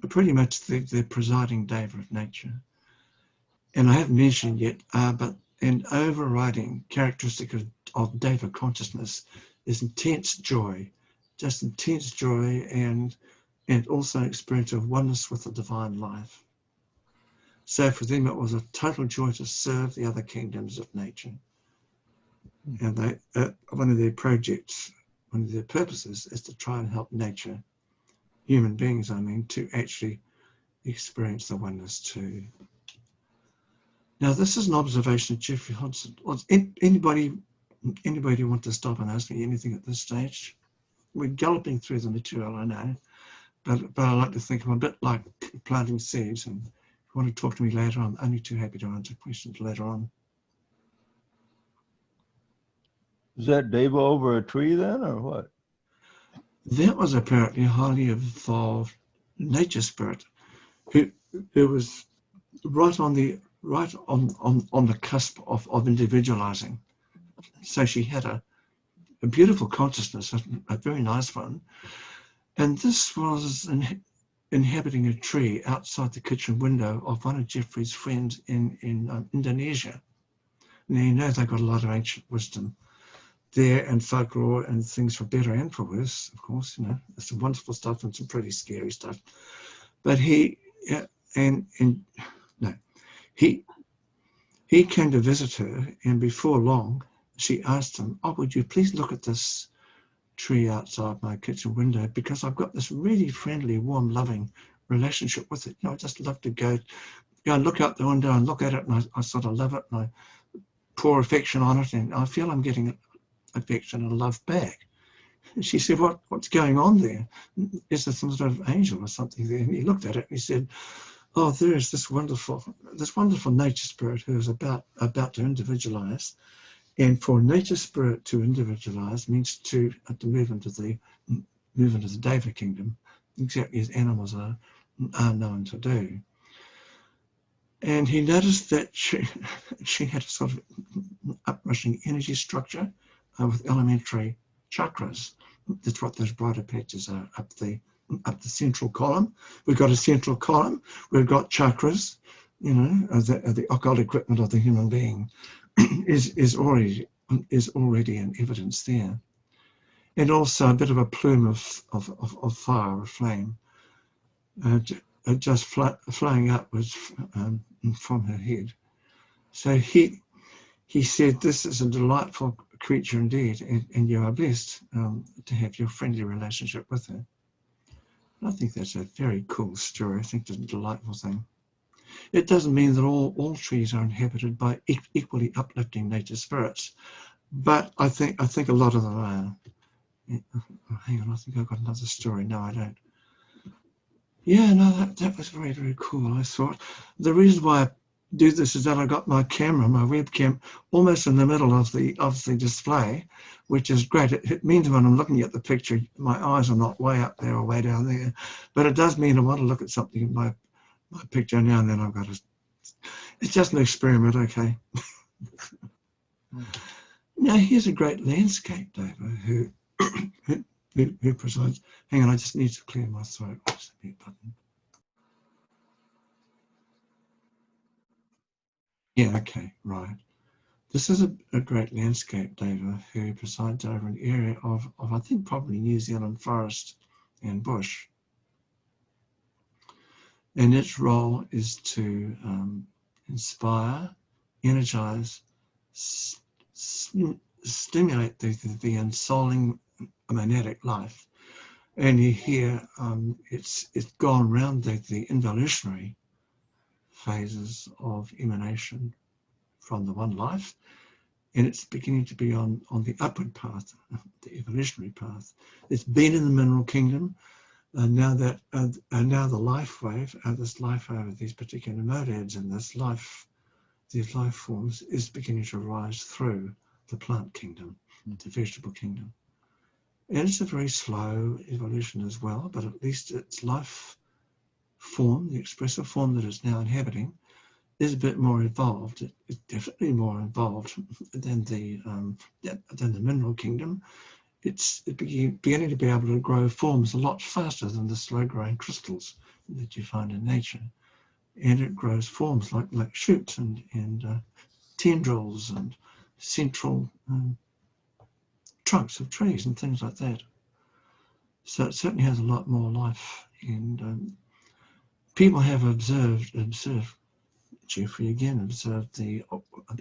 pretty much the presiding deva of nature. And I haven't mentioned yet, but an overriding characteristic of deva consciousness is intense joy, just intense joy, and also experience of oneness with the divine life. So for them, it was a total joy to serve the other kingdoms of nature. And they, one of their projects, one of their purposes is to try and help nature, human beings, I mean, to actually experience the oneness too. Now, this is an observation of Geoffrey Hodson. Anybody want to stop and ask me anything at this stage? We're galloping through the material, I know, but I like to think I'm a bit like planting seeds, and if you want to talk to me later, I'm only too happy to answer questions later on. Is that deva over a tree then, or what? That was apparently a highly evolved nature spirit who was right on the cusp of individualizing. So she had a beautiful consciousness, a very nice one. And this was inhabiting a tree outside the kitchen window of one of Geoffrey's friends in Indonesia. Now, you know, they've got a lot of ancient wisdom there and folklore and things for better and for worse, of course. You know, there's some wonderful stuff and some pretty scary stuff. But he came to visit her, and before long, she asked him, "Oh, would you please look at this tree outside my kitchen window, because I've got this really friendly, warm, loving relationship with it. I just love to go and look out the window and look at it, and I sort of love it, and I pour affection on it, and I feel I'm getting affection and love back." And she said, "What's going on there? Is there some sort of angel or something there?" And he looked at it and he said, "Oh, there is this wonderful nature spirit who is about to individualize. And for nature spirit to individualize means to move into the deva kingdom, exactly as animals are known to do." And he noticed that she had a sort of uprushing energy structure with elementary chakras. That's what those brighter patches are up the central column. We've got a central column. We've got chakras. you know, the occult equipment of the human being is already in evidence there. And also a bit of a plume of fire or flame just flying upwards from her head. So he said, this is a delightful creature indeed, and you are blessed to have your friendly relationship with her. And I think that's a very cool story. I think it's a delightful thing. It doesn't mean that all trees are inhabited by equally uplifting nature spirits, but I think a lot of them are. Oh, hang on, I think I've got another story. No, I don't. Yeah, no, that was very, very cool. I thought the reason why I do this is that I got my camera, my webcam, almost in the middle of the display, which is great. It means when I'm looking at the picture, my eyes are not way up there or way down there, but it does mean I want to look at something in my picture now and then. I've got to. It's just an experiment, okay. Now here's a great landscape, David, who presides. Hang on, I just need to clear my throat. Where's the mute button? Yeah, okay, right. This is a great landscape, David, who presides over an area of I think probably New Zealand forest and bush. And its role is to inspire, energize, stimulate the ensouling monadic life. And here it's gone round the involutionary phases of emanation from the one life, and it's beginning to be on the upward path, the evolutionary path. It's been in the mineral kingdom, and now that now the life wave, this life over these particular monads and these life forms is beginning to rise through the plant kingdom, the vegetable kingdom. And it's a very slow evolution as well, but at least its life form, the expressive form that it's now inhabiting, is a bit more evolved. It's definitely more evolved than the mineral kingdom. It's beginning to be able to grow forms a lot faster than the slow-growing crystals that you find in nature. And it grows forms like shoots and tendrils and central trunks of trees and things like that. So it certainly has a lot more life. And people have observed, Geoffrey again observed the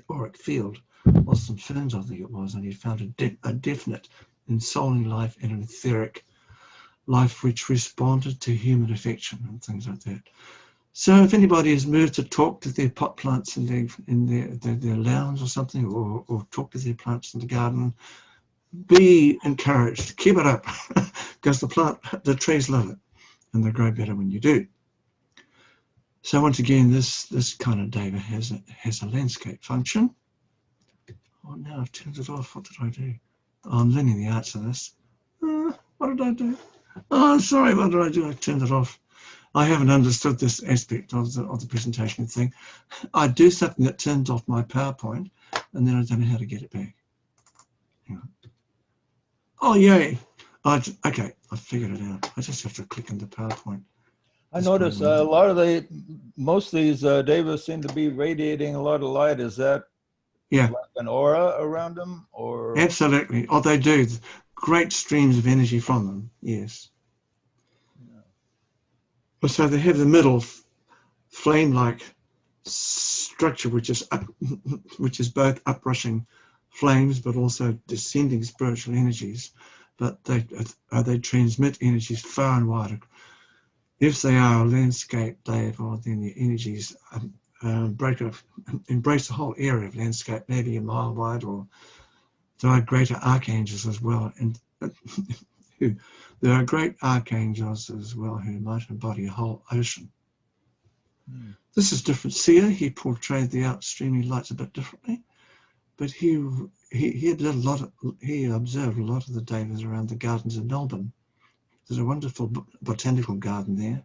auric field of some ferns, I think it was, and he found a definite ensouling life and an etheric life which responded to human affection and things like that. So if anybody is moved to talk to their pot plants in their lounge or something, or talk to their plants in the garden, be encouraged, keep it up, because the trees love it, and they grow better when you do. So once again, this kind of deva has a landscape function. Oh, now I've turned it off. What did I do? Oh, I'm learning the arts of this. What did I do? Oh, sorry, what did I do? I turned it off. I haven't understood this aspect of the presentation thing. I do something that turns off my PowerPoint, and then I don't know how to get it back. Hang on. Oh, yay. Okay, I figured it out. I just have to click into PowerPoint. I notice most of these devas seem to be radiating a lot of light. Is that like an aura around them, or? Absolutely. Oh, they do. Great streams of energy from them. Yes. Yeah. So they have the middle flame-like structure, which is both uprushing flames, but also descending spiritual energies. But they transmit energies far and wide. If they are a landscape deva, then the energies embrace the whole area of landscape, maybe a mile wide, or there are greater archangels as well. And there are great archangels as well who might embody a whole ocean. This is different. Seer, he portrayed the outstreaming lights a bit differently, but he observed a lot of the devas around the gardens in Melbourne. There's a wonderful botanical garden there,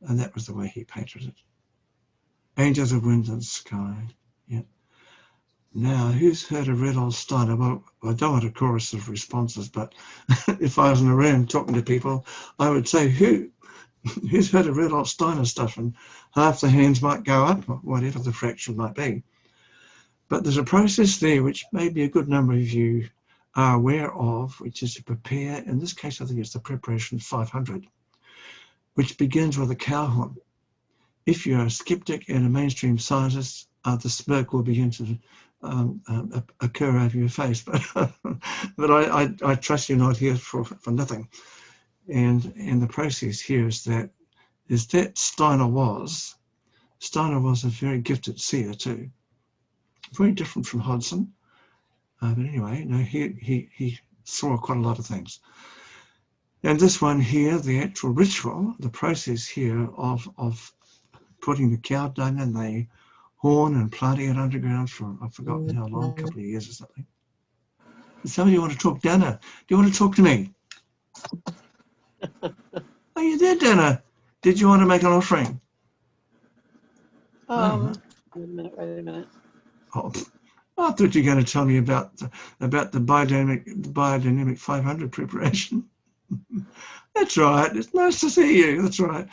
and that was the way he painted it. Angels of wind and sky. Yeah. Now, who's heard of Rudolf Steiner? Well, I don't want a chorus of responses, but if I was in a room talking to people, I would say, who Who's heard of Rudolf Steiner stuff? And half the hands might go up, or whatever the fraction might be. But there's a process there which maybe a good number of you are aware of, which is to prepare, in this case I think it's the preparation 500, which begins with a cow horn. If you're a skeptic and a mainstream scientist, the smirk will begin to occur over your face. But I trust you're not here for nothing. And the process here is that Steiner was a very gifted seer too. Very different from Hodson. But anyway, no, he saw quite a lot of things. And this one here, the actual ritual, the process here of putting the cow dung in the horn and planting it underground for, I've forgotten how long, a couple of years or something. Does somebody want to talk? Dana, do you want to talk to me? Are you there, Dana? Did you want to make an offering? Wait a minute. Oh, I thought you were going to tell me about the biodynamic 500 preparation. That's right. It's nice to see you. That's right.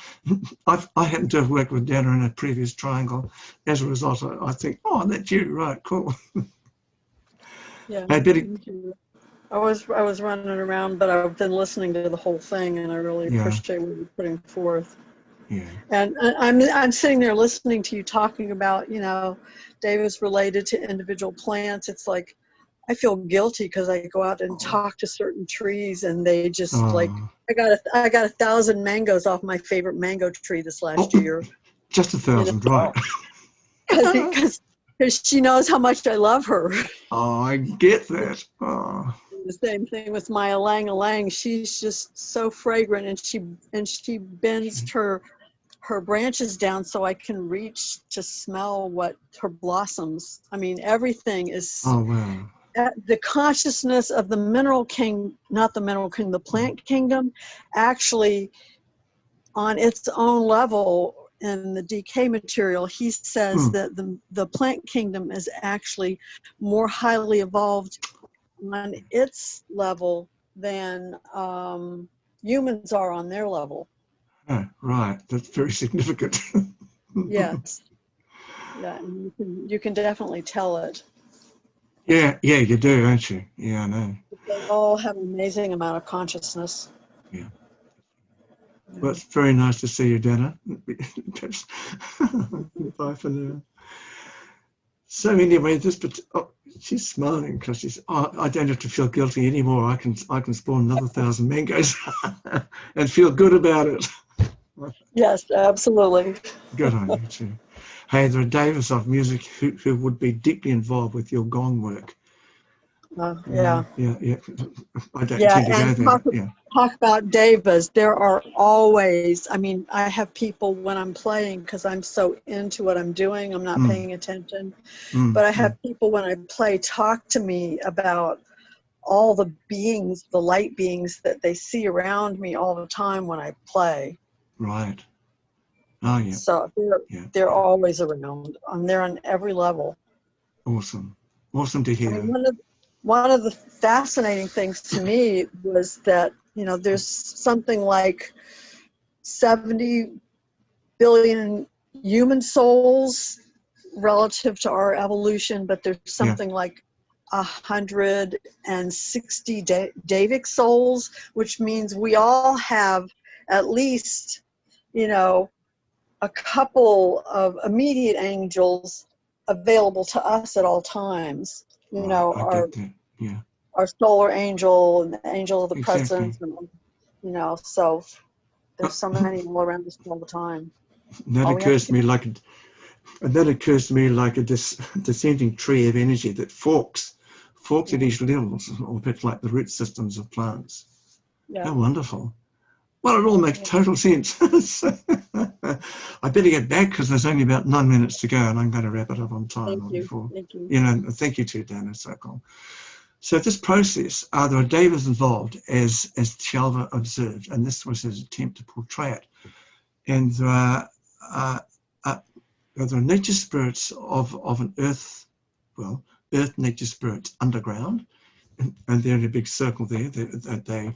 I happen to have worked with Dana in a previous triangle. As a result, I think, oh, that's you. Right, cool. Yeah. Hey, Betty. I was running around, but I've been listening to the whole thing, and I really appreciate what you're putting forth. Yeah. And I'm sitting there listening to you talking about, Davis related to individual plants. It's like I feel guilty because I go out and talk to certain trees, and they just like I got 1,000 mangoes off my favorite mango tree this last year. Just 1,000, right? Because she knows how much I love her. Oh, I get that. Oh. The same thing with my ylang-ylang. She's just so fragrant, and she bends her branches down so I can reach to smell what her blossoms. I mean, everything is. Oh wow. The consciousness of the mineral king, not the mineral king, the plant kingdom, actually on its own level in the decay material, he says that the plant kingdom is actually more highly evolved on its level than humans are on their level. Oh, right, that's very significant. Yes. Yeah, and you can definitely tell it. Yeah, you do, don't you? Yeah, I know. They all have an amazing amount of consciousness. Yeah. Well, it's very nice to see you, Dana. Bye for now. So anyway, she's smiling because she's. Oh, I don't have to feel guilty anymore. I can spawn another 1,000 mangoes and feel good about it. Yes, absolutely. Good on you too. Hey, there are Devas of music who would be deeply involved with your gong work. Yeah. Yeah. I don't tend to go there. Talk about Devas. There are always, I have people when I'm playing, because I'm so into what I'm doing, I'm not paying attention. But I have people when I play talk to me about all the beings, the light beings that they see around me all the time when I play. Right. Oh, yeah. So they're always around. They're on every level. Awesome. Awesome to hear. One of the fascinating things to me was that, there's something like 70 billion human souls relative to our evolution, but there's something like 160 Devic souls, which means we all have at least, a couple of immediate angels available to us at all times. Our solar angel and the angel of the presence, and, so there's so many all around us all the time. That occurs to me like a descending tree of energy that forks at each level, a bit like the root systems of plants. Yeah. How wonderful. Well, it all makes total sense. I better get back because there's only about 9 minutes to go, and I'm going to wrap it up on time. Thank you. Thank you too, Dan. It's so cool. So this process, there are Devas involved, as Chalva observed, and this was his attempt to portray it. And there are nature spirits of an earth nature spirits underground, and they're in a big circle there. They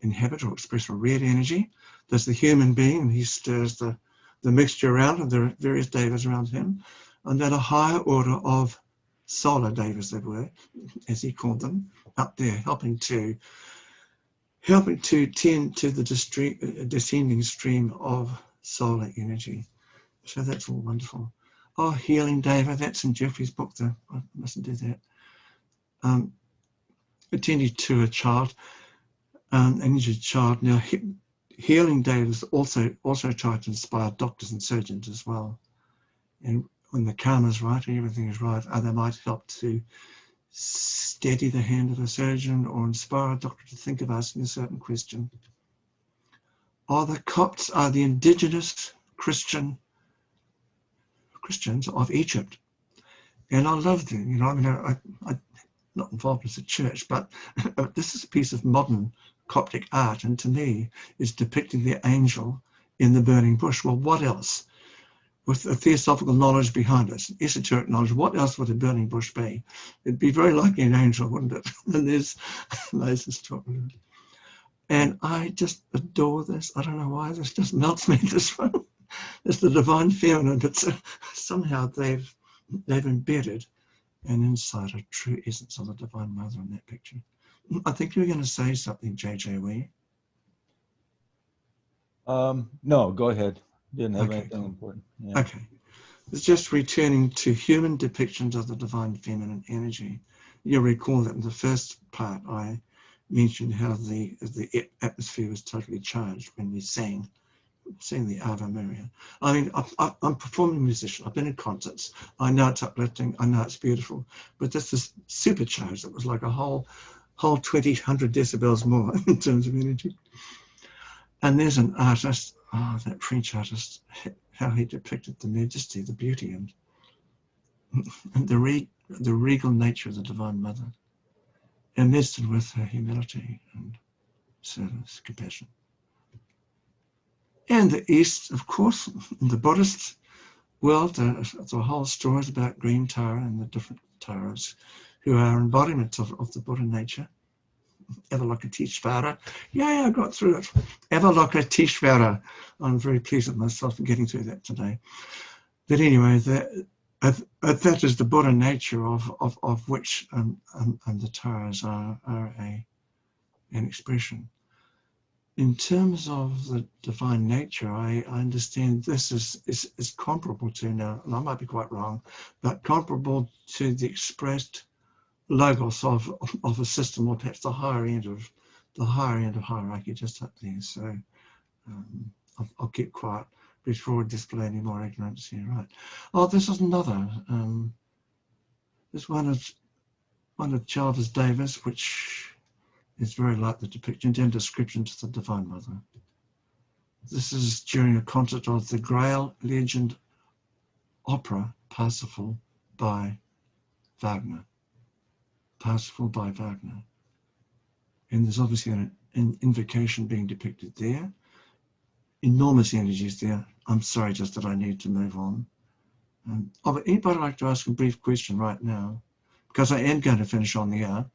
inhabit or express a red energy. There's the human being, and he stirs the mixture around, and there are various devas around him. And then a higher order of solar devas, they were, as he called them, up there, helping to tend to the descending stream of solar energy. So that's all wonderful. Oh, healing deva, that's in Geoffrey's book, though. I mustn't do that. Attending to a child, an injured child. Now, healing devas also try to inspire doctors and surgeons as well. And when the karma's right and everything is right, they might help to steady the hand of a surgeon or inspire a doctor to think of asking a certain question. The Copts are the indigenous Christians of Egypt. And I love them, you know, I mean, I'm not involved with the church, but this is a piece of modern Coptic art, and to me is depicting the angel in the burning bush. Well, what else? With the theosophical knowledge behind us, esoteric knowledge, what else would a burning bush be? It'd be very likely an angel, wouldn't it? And there's Moses talking. And I just adore this. I don't know why, this just melts me, this one. It's the divine feminine, but somehow they've embedded an insight, a true essence of the Divine Mother in that picture. I think you were going to say something, JJ, were you? No, go ahead. Didn't have Okay, anything cool. important. Yeah. Okay. It's just returning to human depictions of the divine feminine energy. You'll recall that in the first part I mentioned how the atmosphere was totally charged when we sang the Ave Maria. I mean, I'm a performing musician. I've been in concerts. I know it's uplifting. I know it's beautiful. But this is supercharged. It was like a whole 100 decibels more in terms of energy. And there's an artist, that French artist, how he depicted the majesty, the beauty, and the regal nature of the Divine Mother, amidst with her humility and service, compassion. And the East, of course, in the Buddhist world, the whole story is about Green Tara and the different Taras who are embodiments of the Buddha nature. Avalokiteshvara. Yeah, I got through it. Avalokiteshvara. I'm very pleased with myself for getting through that today. But anyway, that is the Buddha nature of which and the Taras are an expression. In terms of the divine nature, I understand this is comparable to, now, and I might be quite wrong, but comparable to the expressed logos of a system, or perhaps the higher end of hierarchy, just up there. So I'll keep quiet before I display any more ignorance here. Right. Oh, this is another. This one of Jarvis Davis, which is very like the depiction and description to the Divine Mother. This is during a concert of the Grail legend opera Parsifal by Wagner. Parsifal by Wagner. And there's obviously an invocation being depicted there. Enormous energies there. I'm sorry, just that I need to move on. But anybody like to ask a brief question right now? Because I am going to finish on the hour.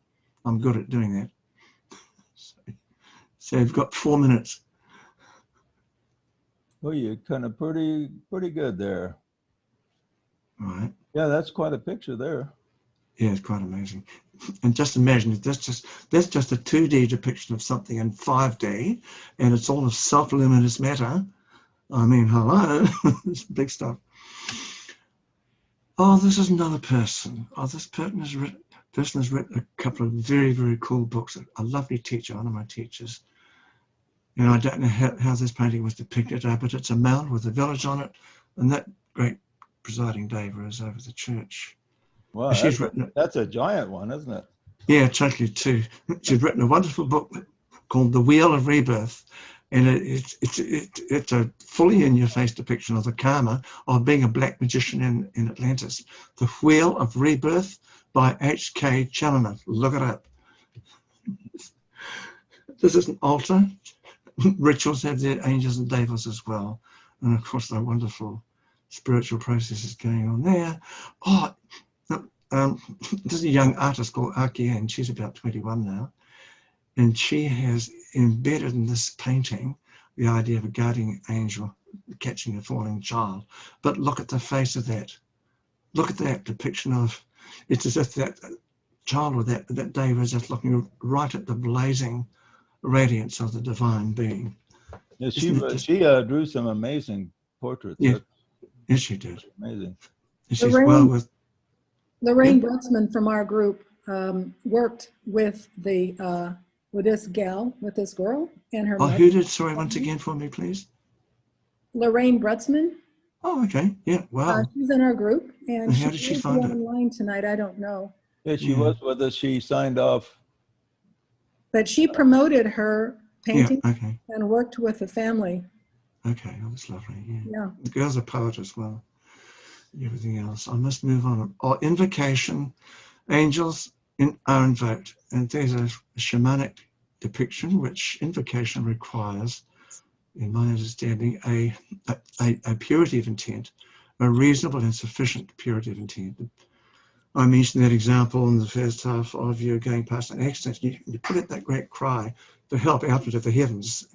I'm good at doing that. So you've got 4 minutes. Well, you're kind of pretty good there. All right. Yeah, that's quite a picture there. Yeah, it's quite amazing. And just imagine, that's just a 2D depiction of something in 5D, and it's all of self-luminous matter. I mean, hello, it's big stuff. Oh, this is another person. Oh, this person has written a couple of very, very cool books. A lovely teacher, one of my teachers. And I don't know how this painting was depicted, but it's a mound with a village on it, and that great presiding deva is over the church. Wow, that's a giant one, isn't it? Yeah, totally too. She's written a wonderful book called The Wheel of Rebirth, and it's a fully in-your-face depiction of the karma of being a black magician in Atlantis. The Wheel of Rebirth by H.K. Challoner. Look it up. This is an altar. Rituals have their angels and devas as well, and of course the wonderful spiritual processes going on there. Oh. There's a young artist called Aki, and she's about 21 now, and she has embedded in this painting the idea of a guardian angel catching a falling child. But look at the face of that. Look at that depiction of, it's as if that child with that Deva is just looking right at the blazing radiance of the divine being. Yeah, she drew some amazing portraits. Yeah, yes, she did. Amazing. And she's well with Lorraine Brutzman from our group worked with this girl and her Oh, mother. who did? Sorry, once again for me, please. Lorraine Brutzman. Oh, okay. Yeah, wow. She's in our group, and how did she find it? Online tonight. I don't know. Yeah, she was with us. She signed off. But she promoted her painting okay. and worked with the family. Okay, oh, that's lovely. Yeah. The girl's a poet as well. Everything else. I must move on. Oh, invocation. Angels are invoked. And there's a shamanic depiction, which invocation requires, in my understanding, a purity of intent, a reasonable and sufficient purity of intent. I mentioned that example in the first half of you going past an accident. You put out that great cry for help out into the heavens.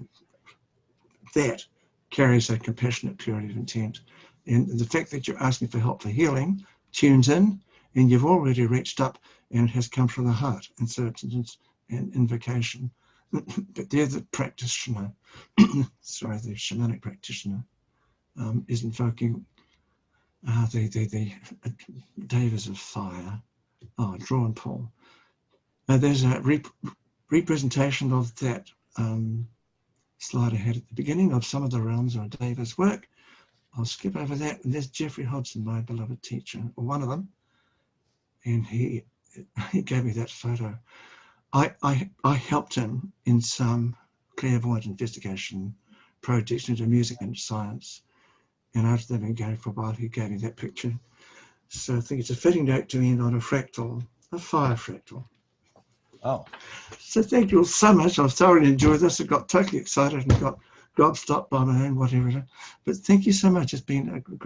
That carries a compassionate purity of intent. And the fact that you're asking for help for healing tunes in, and you've already reached up and it has come from the heart. And so it's an invocation. But there the practitioner, sorry, the shamanic practitioner is invoking the Devas of fire. Oh, draw and pull. There's a representation of that slide I had at the beginning of some of the realms of Deva's work. I'll skip over that. And there's Geoffrey Hodson, my beloved teacher, or one of them. And he gave me that photo. I helped him in some clairvoyant investigation projects into music and science. And after they've been going for a while, he gave me that picture. So I think it's a fitting note to end on a fractal, a fire fractal. Oh. So thank you all so much. I've thoroughly enjoyed this. I got totally excited and got gobstopped by my own whatever. But thank you so much. It's been a great